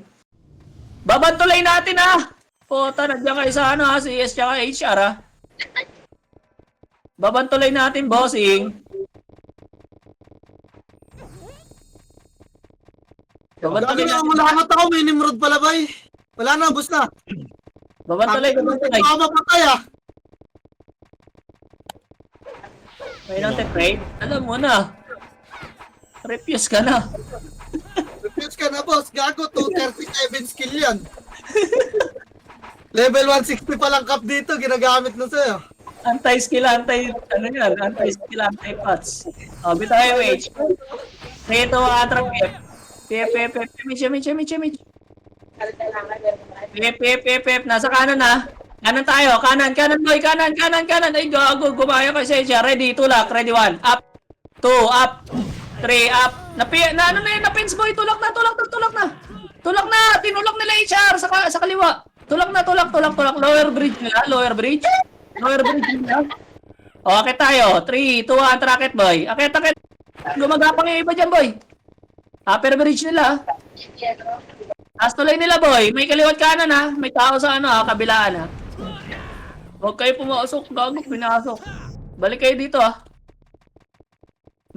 Babantuloy natin, ha. Puta, nandiyan kayo sa ano, ha. CS tsaka HR, ha. Babantuloy natin, bossing. Gabi na, malamat ako. May Nimrod pala, bay. Wala na, bus na. Babantuloy, babantuloy. Baka mapatay, ah. May nang te-trade. Alam mo na. Refuse ka na. Refuse ka na, boss. Gago, 237 skill yan. Level 160 pa lang cup dito. Ginagamit na sa'yo. Anti-skill, ano yan? Anti-skill, anti-pots. O, bito kayo, H. Rito, atrap, PF. Mitch. PF. Nasa kanan, ha? Kanan tayo. Kanan, boy. Kanan. Ay, gago. Gumaya ka sa siya. Ready, tulak. Ready, 1. Up. 2, up. 3, up. Ano na yun? Na-pins, boy. Tulak na. Tulak na. Tinulak nila HR sa kaliwa. Tulak na. Lower bridge nila. Lower bridge nila. O, akit tayo. 3, 2, 1. Tracket, boy. Akit. Gumagapang yung iba dyan, boy. Upper bridge nila. Taas tuloy nila, boy. May kaliwat kanan, ha. May tao sa ano, ha. Kabilaan, ha. Huwag kayo pumasok. Gago, pinasok. Balik kayo dito, ha.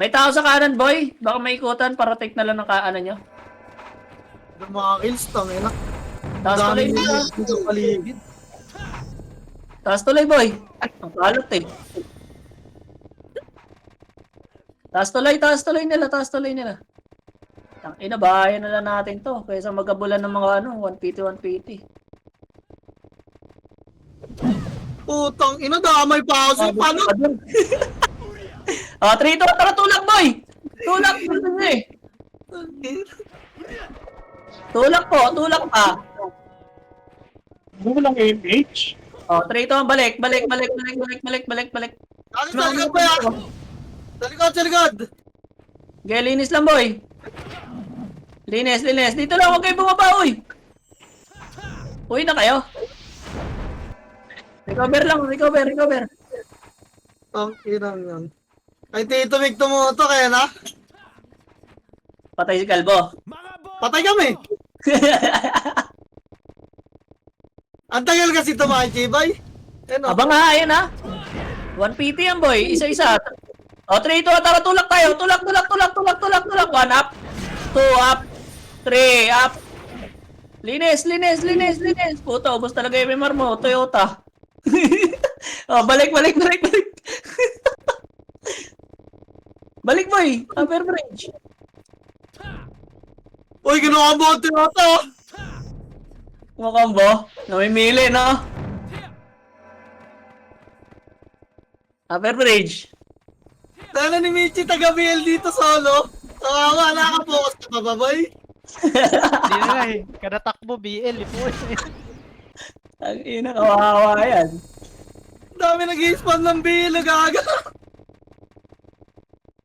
May tao sa kanan, boy. Baka may ikutan para take na lang ng kaanan nyo. Yung mga kills, tangina. Taas tuloy Dami nila. dito sa paligid. Taas tuloy, boy. Ang kalot, eh. Taas tuloy nila. Tangina, bahayan na lang natin to. Kaysa magabulan ng mga 1PT. Putang ina, damay pa ako sa paano? O, 3, 2, tara, tulak, boy! Tulak eh. Tulak pa. Ano mo lang MH? O, 3, 2, balik. Sa likod ba yan? Sa likod! Okay, linis lang, boy. Linis. Dito lang, huwag kayo bumaba, uy. Uy na kayo. Recover lang. Ang inang yan. Ay, Tito Mig, tumuto kaya na? Patay si Kalbo. Patay kami! Ang tagal kasi tumahan, Chibay. Ano? Abang nga, ayan ha. 1PT yan, boy. Isa-isa. O, 3, 2, tara, tulak tayo. Tulak. 1 up. 2 up. 3 up. Linis. Puto, ubos talaga yung MMR mo. Toyota. O, balik. Balik boy! Upper bridge! Uy, ginawa mo ang tiyata. Kumakambo? Namimili, no? Upper bridge! Sana ni Michi taga-BL dito solo. Kawawa, nakapokus ka pa ba, boy? Hindi na nga eh. Kada takbo, BL. Ipo. Ang ina, kawawa yan. Dami nag-i-spawn ng BL, nagaga.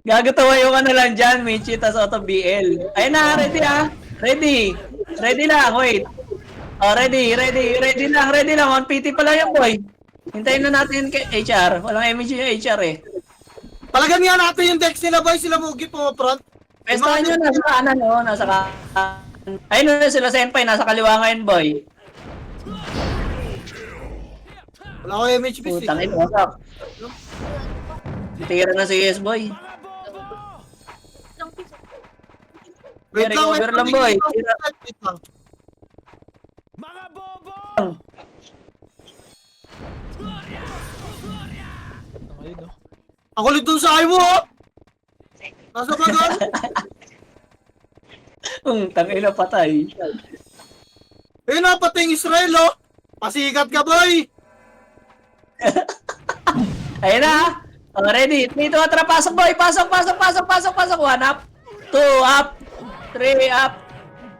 Gagatawayo ka na lang dyan, Michi, tas auto BL. Ayun na, ready ah. Ready. Ready lang, wait. Oh, ready lang. 1PT pa lang yan, boy. Hintayin na natin kay HR. Walang MG yung HR eh. Palagan nga natin yung deck nila, boy. Sila Mugi pumapron. Pestahan nyo, nasa kanan, no? Nasa kanan. Ayun na sila, Senpai. Nasa kaliwa ngayon, boy. Wala ko MHP. Putang ina, wasak. Titira na si yes, boy. Ilang piso. Wait lang, Recover lang, boy. Tira. Wait lang. Ayun, no? Ang kulit dun sa Iwo, oh. Nasa bagal. Tangina patay. Eh, napatay yung Israel, oh. Pasikat ka, boy. Ayun na. Oh, ready. 3, 2, 3, pasok, boy. Pasok. 1 up. 2 up. 3 up.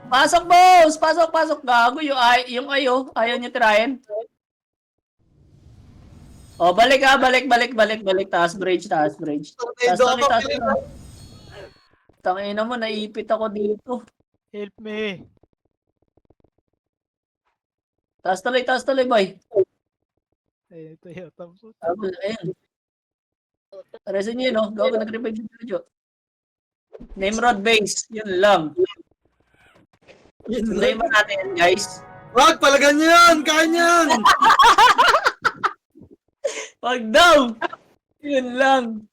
Pasok, boss. Pasok. Gago yung ayo. Ayaw niyo tirahin. Oh, balik. Taas bridge. Taas. Tangina mo, naipit ako dito. Help me. Taas tuloy, boy. Ayun, ito yun. Tapos. Ayun. Resin nyo, no? Gago, nag-revive si Jojo. Namrod base. Yun lang. Sundayin ba natin yan, guys? Wag, palagan nyo yan. Kaya yan. Wag daw! Yun lang.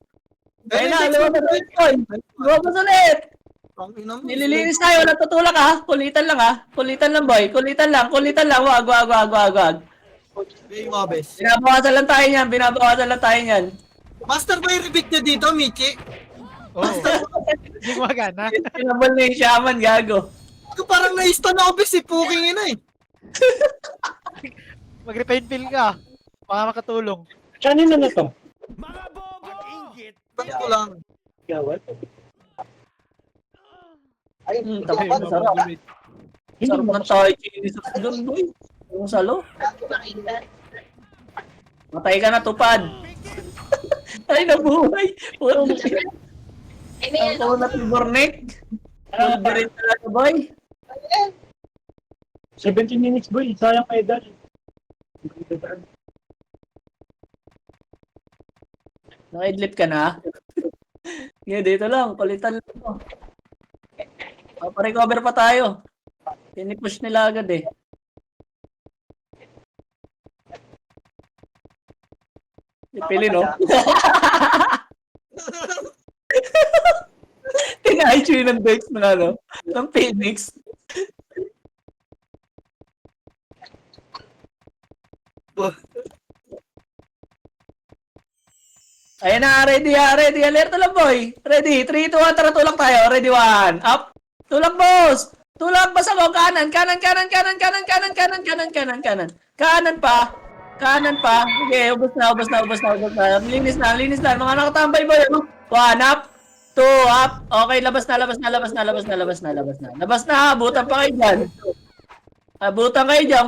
Ayun na, lumabas ulit! Ang ina mo. Nililinis tayo, natutulak ha. Kulitan lang, boy. Kulitan lang. Wag. Hey, Mabes. Binabawasan lang tayo niyan. Master ba yung repeat nyo dito, Michi? Oo. Hindi gumagana. Pinabal na yung shaman, gago. Ako parang na-stun ako, bis, si Puking ina, eh. Mag-repaint fill ka. Baka makatulong. Chanin na to. Ba't ko lang? Gawat. Tapos, sarap. Sarap ng tayo, chinis sa doon, boy. Yung salo. Matay ka na, tupad. Ay, nabuhay. Ang kaw na tibornek. Ang dirin talaga, boy. 17 minutes boy, sayang kay Dad. Naka-idlip ka na? Sige, dito lang. Kulitan lang mo. Pa-recover pa tayo. Pinipush nila agad eh. Pili, no? Tinahicho yun ng Dex ng ano? Ng Phoenix. Ayan na, ready. Alerto lang, boy. Ready, 3, 2, 1, tara, tulak tayo. Ready, 1, up. Tulak, boss. Tulak, basa ko. Kanan pa. Kanan pa. Okay, ubos na. Linis na. Mga nakatambay, boy. 1, up. 2, up. Okay, labas na. Labas na, abutan pa kayo dyan.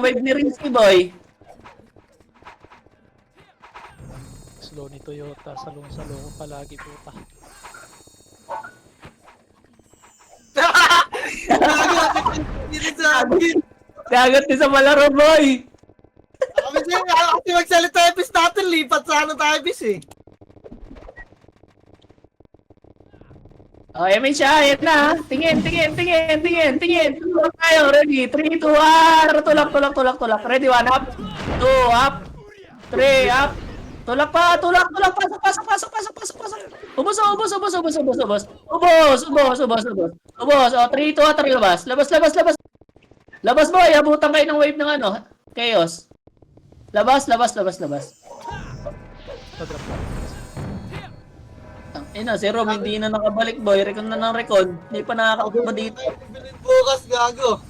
Wave ni Rinski, boy. Slow ni Toyota. Salong-salong ko palagi, puta. Kagat ni sa malaro, boy. Kasi magsalita yung bis natin, lipat sa ano tayo bis, eh. Okay, may siya. Ayan na. Tingin. Tulak tayo. Ready? 3, 2, 1. Tulak. Ready? 1, up. 2, up. 3, up. Tulak. Pasok. Ubos. O, 3, 2, 3, labas. Labas, boy. Abutan kayo ng wave ng ano. Chaos. Labas. Padrop. Ang Si Rom, hindi na nakabalik, boy. Recon na ng recon. Hindi pa nakakakaba dito. Bibilin bukas, gago.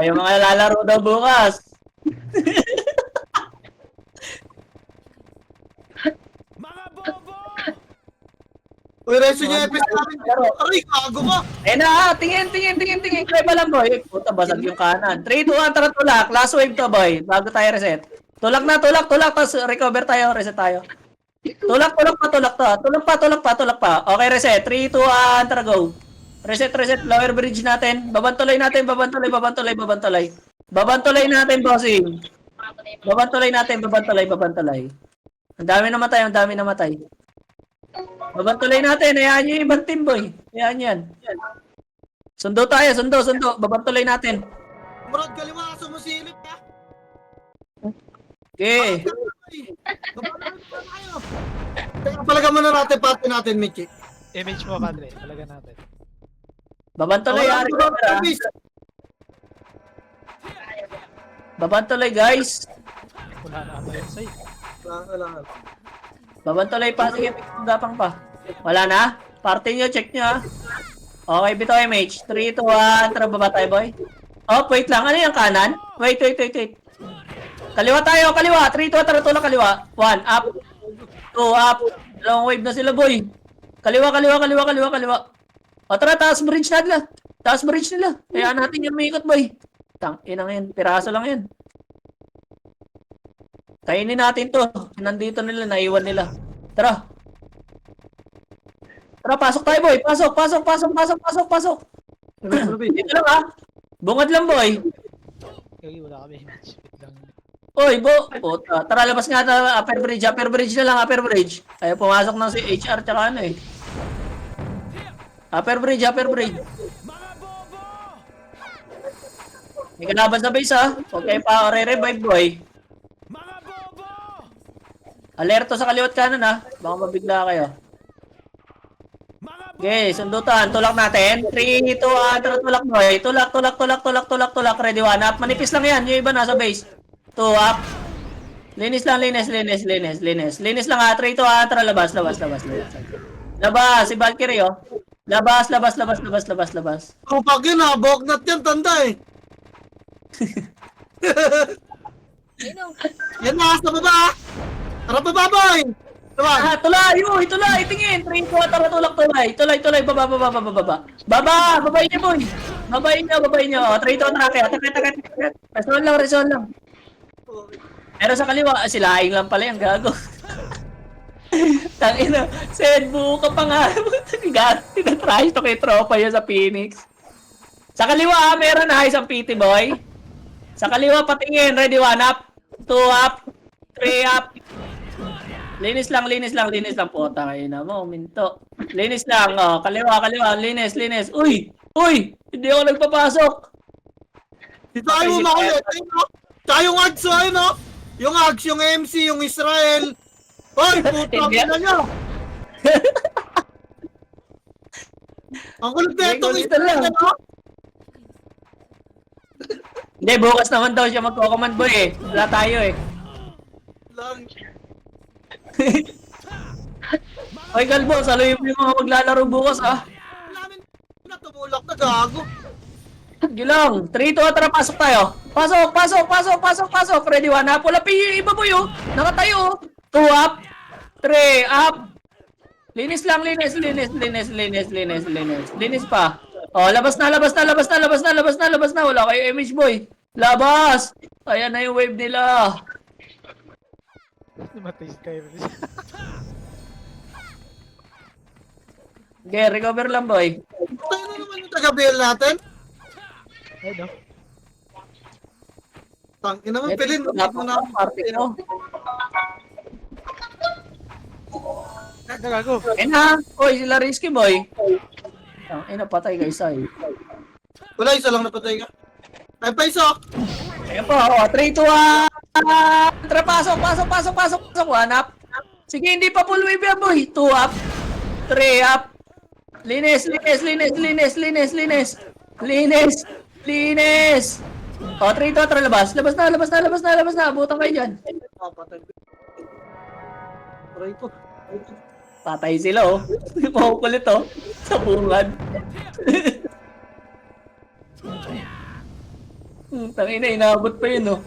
Yung mga lalaro daw bukas. Uy, reso niya epic namin. Aray, gago ka. Tingin. Try pa lang, boy. Puta, basag yung kanan. 3, 2, 1, tara tulak. Last wave to, boy. Bago tayo reset. Tulak. Tapos recover tayo, reset tayo. Tulak pa. Okay, reset. 3, 2, 1, tara go. Reset. Lower bridge natin. Babantulay natin. Babantulay natin, bossing. Babantulay. Ang dami namatay. Babantulay natin. Hayaan nyo yung ibang team, boy. Hayaan yan. Sundo tayo. Babantulay natin. Murad, kaliwa ka sumusilip ha. Okay. Teka, palaga muna natin, pati natin, Michi. Image mo, padre. Talaga natin. Babantulay, Ari. Babantulay, guys. Wala na ako yun sa'yo. Wala. Babantulay pa. Sige, gapang pa. Wala na? Party nyo, check nyo ha. Okay, bito MH. 3, 2, 1. Tara, baba tayo, boy. Oh, wait lang. Ano yung kanan? Wait. Kaliwa tayo. 3, 2, tara, tulak kaliwa. 1, up. 2, up. Dalawang wave na sila, boy. Kaliwa. O, tara, taas bridge nila. Kaya natin yung maikot, boy. Inang yan. Piraso lang yan. Kainin natin to. Nandito nila, naiwan nila. Tara, pasok tayo, boy. Pasok. Dito lang, ha. Bungad lang, boy. Kaya wala kami image. Wait lang. Oy, puta. Tara, labas nga na. Upper bridge na lang, upper bridge. Ayaw pumasok ng si HR tsaka ano eh. Upper bridge. May kalaban sa base, ha. Okay pa, re-revive, boy. Alerto sa kaliwat kanan, ha. Baka mabigla kayo. Okay, sundutan. Tulak natin. 3, 2, 1. Tulak, boy. Tulak. Ready, 1 up. Manipis lang yan. Yung iba nasa base. 2 up. Linis lang, linis lang, ha. 3, 2, 1. Tara, labas. Labas, si Valkyrie, oh. Labas. Kapag yun ha, bognat yan, tanda eh. Yan na, sa baba ha. Tara baba, boy. Diba? Tulay, tingin. 3, 2, tara, tulak. Baba. Babayin niyo, boy. Babayin niyo. Oh, 3, 2, tara, takit. Resol lang. Pero sa kaliwa, silaing lang pala yung gago. Tangina, Sedbu ka pa nga. Tinatry to kay tropa yun sa Phoenix. Sa kaliwa, meron na isang PT, boy. Sa kaliwa, patingin. Ready, 1 up. 2 up. 3 up. Linis lang. Puta kayo na mo, minto. Linis lang, oh. Kaliwa. Linis. Uy! Hindi ako nagpapasok. Dito tayo mo makulit. Tsaka yung Ags, ayun no? Yung Ags, yung MC, yung Israel. Hoy, putang ina nyo. Ang kulit na itong Israel, ano? Hindi, bukas naman daw siya magko-command, boy, eh. Wala tayo, eh. Lang. Oy, Galbo, saluhin mo yung mga maglalaro bukas, ah. Namin na tumulak na gago. Yun lang. 3, 2, tara, pasok tayo. Pasok. Ready, 1 up. Wala pa yung iba, boy, oh. Nakatayo, oh. 2 up. 3 up. Linis lang. Linis pa. Oh, labas na. Wala kayo image, boy. Labas. Ayan na yung wave nila. Namatay si Kyrie. Okay, recover lang, boy. Tayo na naman yung taga-bail natin. Ay, no? Tangin naman, Pelin. Party ko. Nagago. Na. Oy, sila risky, boy. Patay guys, ay. Wala, isa lang napatay ka. Ay, pa isa. Ayan po, 3, 2, 1. Tara, pasok. 1 up. Sige, hindi pa full wave yan, boy. 2 up. 3 up. Linis. O, 3, 2, tara, labas na. Abutan kayo dyan. Aray ko. Patay sila, oh. Makukulit, oh. Sa bungad. Tangina, inaabot pa yun, oh.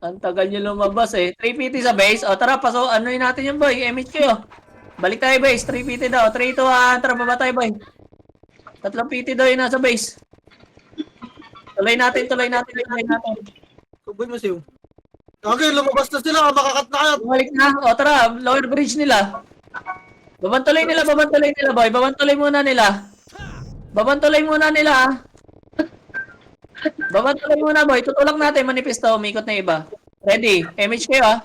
Ang tagal nyo lumabas, eh. 350 sa base. O, tara, paso. Ano yun natin yung boy? MHQ, oh. Balik tayo, base. 350 daw. 3, 2, 1. Tara, baba tayo, boy. 350 daw yun nasa base. Tuloy natin. Kuboy mo siyo. Okay, lumabas na sila. Makakat na kayo. Bumalik na. O, tara. Lower bridge nila. Babantuloy nila, boy. Babantuloy muna nila. Babantuloy muna, boy. Tutulak natin. Manifesto. Umikot na iba. Ready. MHK, ah.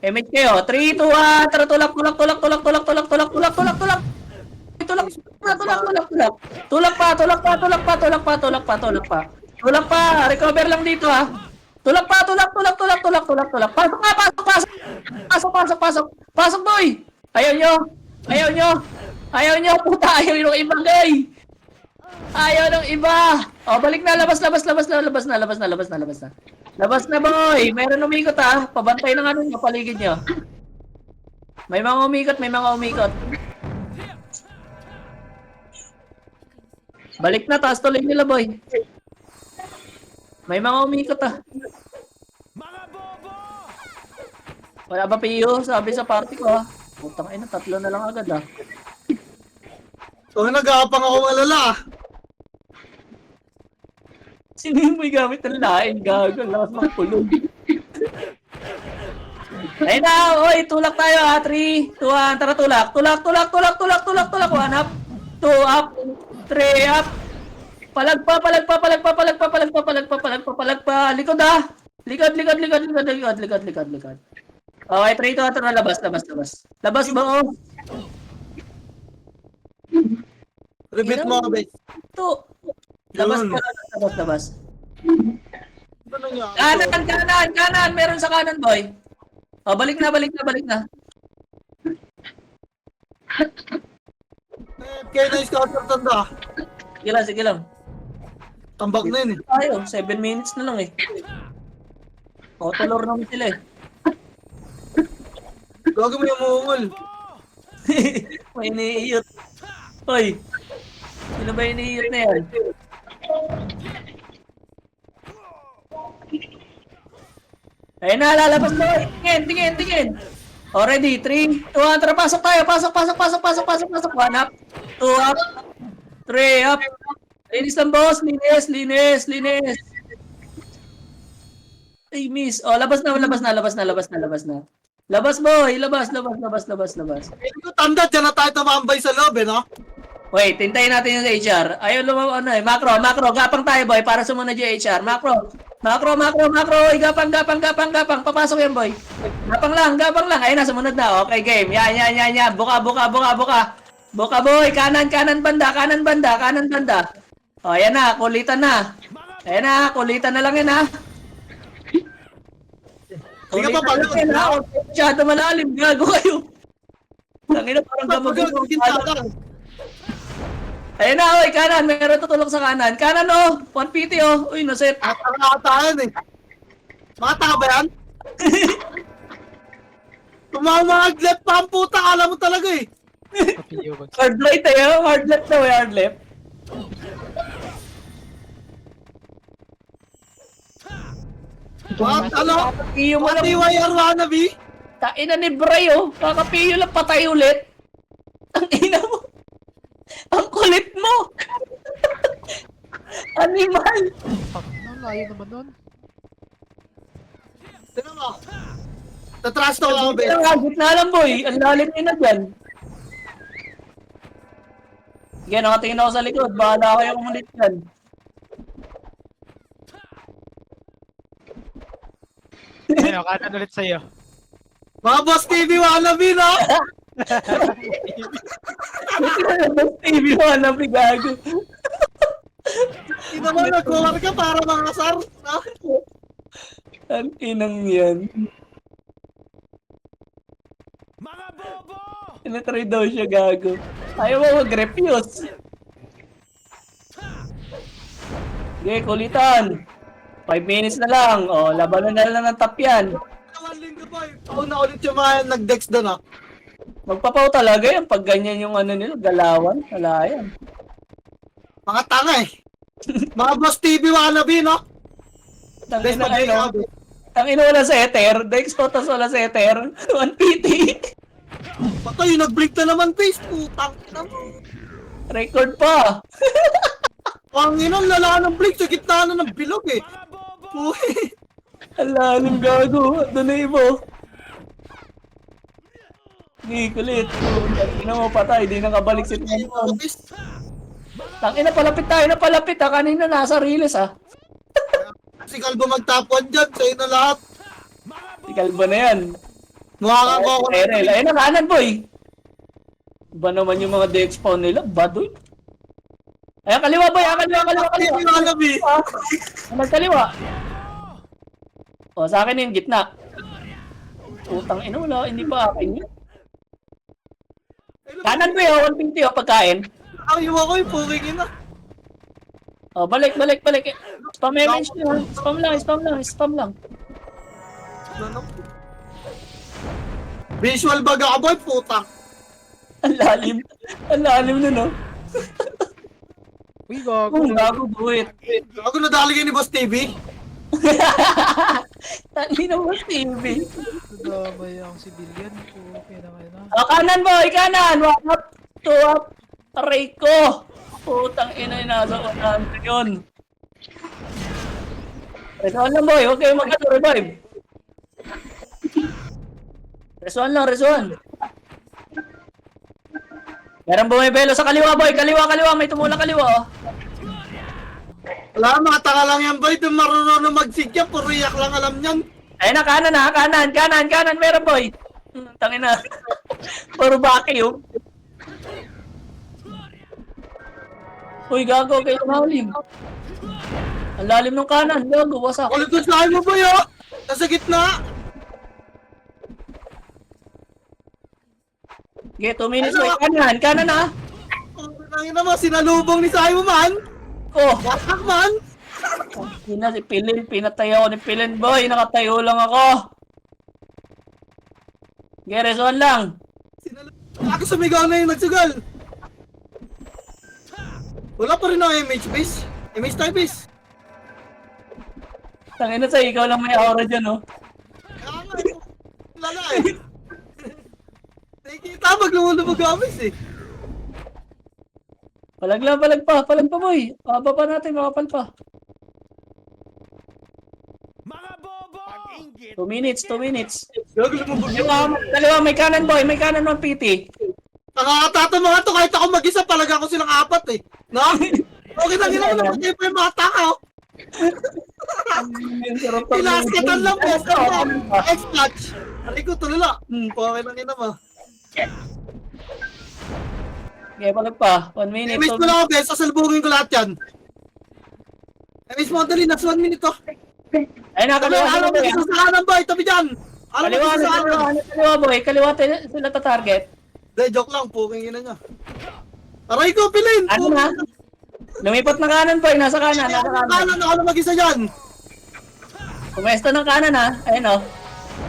MHK, oh. 3, 2, 1. Tara, tulak. Tulak pa. Recover lang dito, ah. Tulak pa. Pasok, boy. Ayaw nyo, puta. Ayaw yung iba, gay. Ayaw ng iba. O, balik na. Labas na, boy. Meron umikot, ah. Pabantay ng ano nyo, paligid nyo. May mga umikot. Balik na, taas tuloy nila, boy. May mga umikot, ah. Wala ba PO? Sabi sa party ko, ah. Putang ina, 3 na lang agad, ah. So, nag-aapang akong alala. Sino yung may gamit ng lain? Gago, lakas mga pulog. Ayun na, oy, tulak tayo, ah. 3, 2, 1, tara, tulak. Tulak. 1 up, 2 up, 3 up. Palag pa. Likod, ah. Likod. Okay, 3, 2, 1, tara, labas. Labas ba, oh? Repeat mo, base. Ito. Labas. Ano niya? Kanan. Meron sa kanan, boy. Oh, balik na. Kaya na scouter tanda. Sige lang. Tambak na yun eh. Tayo, 7 minutes na lang, eh. O, tulor naman sila, eh. Gagawin mo yung muungol. May iniiyot. Hoy. Sino ba iniiyot na yan? Ayun na, lalabas na. Tingin. Already, 3, 2, 1, tara, pasok tayo. Pasok. 1 up, 2 up, 3 up. Linis lang, boss. Linis. Ay, miss. Oh, labas na. Labas, boy. Labas. Hindi ko tanda, dyan na tayo tumambay sa loob eh, no? Wait, hintayin natin yung HR. Ayaw ano eh. Macro. Gapang tayo, boy, para sumunod yung HR. Macro. Uy, gapang. Papasok yan, boy. Gapang lang. Ayun na, sumunod na. Okay, game. Yan. Buka. Buka, boy. Kanan banda. O, ayan na. Kulitan na. Kulitan na lang yan, ha. Hindi ka pa pala. Masyado malalim. Gago kayo. Tangina, parang gamagin mo. Ayun na, oy, kanan. Meron tutulog sa kanan. Kanan, oh. 150, oh. Uy, naset. Nakakatayan eh. Mata ba yan? Tumamahag left pa ang puta. Alam mo talaga eh. Papiyo bag. Hard left tayo. Hard left. Ano? Iyo mo lang. TYR wannabe? Ina ni Bray, oh. Kakapiyo lang patay ulit. Ang ina mo. Ang kulit mo. Animal. Ang layo naman nun. Tignan mo. Tatrash to ako, Ben. Gitna lang, boy. Ang lalim niya na dyan. Sige, nakatingin ako sa likod. Bahala kayo kumulit dyan. Ayun, kanan ulit sa'yo. Mga boss TV wannabe, no? TV mo, alam ni Gago. Hindi naman nag-war ka para mga sar, no? Ang inang yan. Tinatry daw siya, Gago. Ayaw mo mag-refuse. Sige, kulitan. 5 minutes na lang. O, labanan na lang ng tap yan. 1 linggo boy. Pauna ulit yung mga nag-dex doon, ah. Magpapaw talaga yan pag ganyan yung ano nila, galawan. Wala yan. Mga tanga eh. Mga Boss TV wannabe, no? Tangina ano. Tangina wala sa ether. Dex photos wala sa ether. 1PT. Patay, nag-blink na naman, face. Putang ina mo. Record pa. Ang inang lala ng blink sa gitna na ng bilog eh. Uy. Ala, anong gago. Doon na ibo. Hindi, kulit. Tangina mo patay. Di nakabalik si Tangina. Tangina, palapit tayo na palapit ha. Kanina nasa riles ha. Si Kalbo magtapuan dyan, sa'yo na lahat. Si Kalbo na yan. Mukha ka ko. Ayun na kanan boy. Ba naman yung mga deck spawn nila? Badoy. Ayan, kaliwa boy. Kaliwa. Kaliwa. O, sa akin yung gitna. Utang ina, wala. Hindi pa akin yun. Kanan boy, 150 o pagkain. Ang iwa ko yung puking ina. O, balik. Spam message nyo. Spam lang. Visual bag ako boy, puta. Ang lalim na no. Uy, gago. Kung gago buwit. Ako nadali kayo ni Boss TV. Tali na mo TV. Damay ang civilian ko. Okay na kayo na. O, kanan boy, kanan. Walk up, two up. Aray ko. Putang ina, nasa unahan ko yun. Resuan lang boy, huwag kayo mag-revive. Resuan. Meron bumibelo sa kaliwa boy, kaliwa, may tumula kaliwa oh. Wala, mga tanga lang yan boy. Doon marunong magsigya, puro iyak lang alam niyan. Ayun na, kanan, meron boy. Tangin na. Puro vacuum. Uy, gago, kayo lalim. Ang lalim ng kanan, gago, wasak. Ulit doon sa akin mo boy, oh. Nasa gitna. Okay, 2 minutes boy, kanan na. Ang ina mo, sinalubong ni Sayo man. Oh, Wasak man. si Pilin, pinatay ako ni Pilin boy, nakatayo lang ako. Okay, resuan lang. Ako sumigaw na yung nagsugal. Wala pa rin ang MH base. MH type base. Tangin na sa ikaw lang may aura dyan oh. Kaya nga, lala eh. Nakikita pag lumulubog gamis eh. Palag pa boy. Papa pa natin, makapal pa. 2 minutes. Gago lumubog Kaliwa, may kanan boy, may kanan ng PT. Nakakatato mga to, kahit ako mag-isa, palaga ko silang apat eh. No? Okay na ginawa na pati pa yung mga tao. Pinaskatan lang po. X-Clutch. Aray ko, tulala. Okay na ginawa. Okay, palag pa. 1 minute. Miss mo lang ako, Bes. Sasalbugin ko lahat yan. Miss mo, dali. Next 1 minute to. Ayun na, kaliwa. Alam mo, isa sa kanan boy. Tabi dyan. Alam mo, isa sa kanan. Kaliwa boy. Kaliwa sila ta-target. De, joke lang. Puking ina niya. Aray ko, pilin. Ano na? Lumipat na kanan boy. Nasa kanan. Kanan, ako na mag-isa dyan. Pumesto ng kanan ha. Ayun o.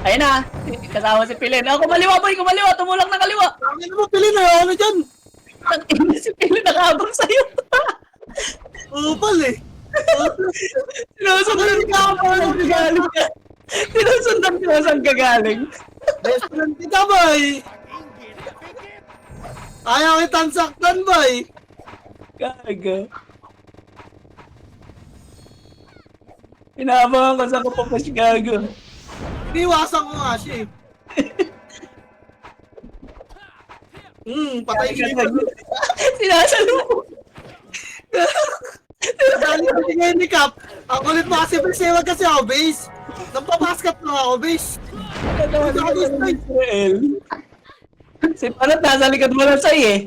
Ayun na. Kasama si Pilin. Oh, kumaliwa boy. Tumulak na kaliwa. Ano mo, pilin eh. Ano dyan? Tangina si Pilin nakaabang sa'yo. Upal eh. Sinusundan ka ako saan kagaling ka. Sinusundan ka saan kagaling. Best friend kita, boy. Ayaw kitang saktan, boy. Gaga. Inaabangan ko sa kapapas gago. Iniwasan ko nga siya eh. Patay ka na. Sinasalo ko. Dali ko si handicap. Ang kulit mo kasi wag kasi ako base. Nampapaskat lang ako base. Israel. Si Panat nasa likod mo lang sa'yo eh.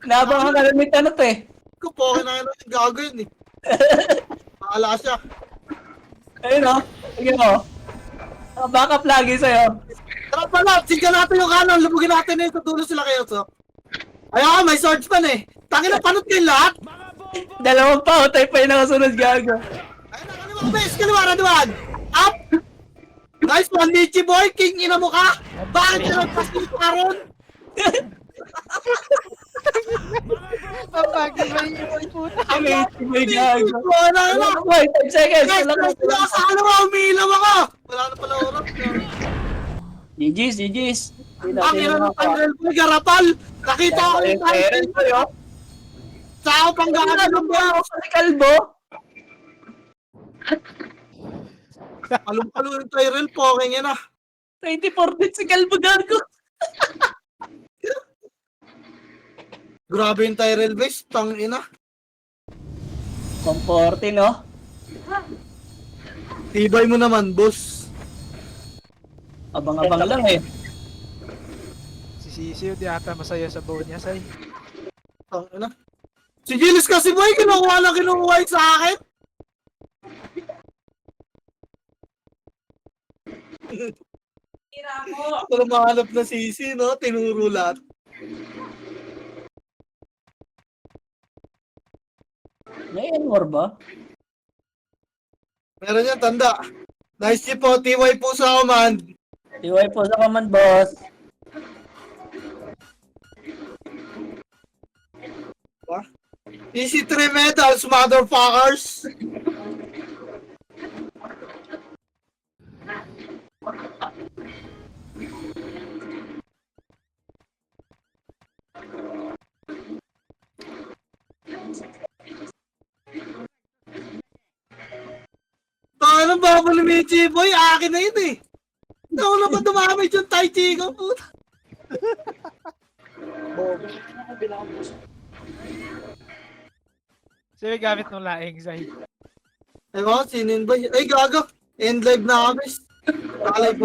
Inaabangan ka na may tanot eh. Ko po, na yung gago yun eh. Maala siya. Ayun o. Sige mo. Backup lagi sa'yo. Tara pala, sige natin yung kanan. Lubugin natin eh. Sa dulo sila kayo. So. Ayaw, may swordsman eh. Tangin na panot kayo lahat. Dalawang pa, tayo pa yung nakasunod gago. Ayun na, kaliwa, base. Kaliwa, Radwan. Up! Nice one, Nichi boy! King ina mo ka! Bakit ka nagpasin pa ron? Papagin ba yung puta? May gago. Wala na! Boy, 5 seconds. Guys, Wala ka. wala sa ano mo! Umiilaw ako! Wala na pala oras. GG's, GG's. Ang ina ng Tyrell boy, garapal! Nakita ko yung Tyrell boy, oh! Sao pang gagawin ng boy! Sa kalbo. Palong-palo yung Tyrell, poking yan ah! 24 din si kalbo gago. Grabe yung Tyrell base, tang ina. Comforting, no? Tibay mo naman, boss. Abang-abang lang eh. Si Sisi di ata masaya sa bow niya, say. Tang ina. Si Giles kasi boy, kinukuha yung sa akin. Pero mahanap na sisi, no? Tinuro lahat. May more ba? Meron yan, tanda. Nice chip po, TY po sa command. TY po sa command, boss. Easy 3 medals, motherfuckers. Ano ba ni Michi boy? Akin na yun eh. Ako na ba dumamay yung Tai Chi ko? Puta. Sino yung gamit ng laing, say? Ewan ko, sinin ba? Ay, gago. End live na kami. Nakalay po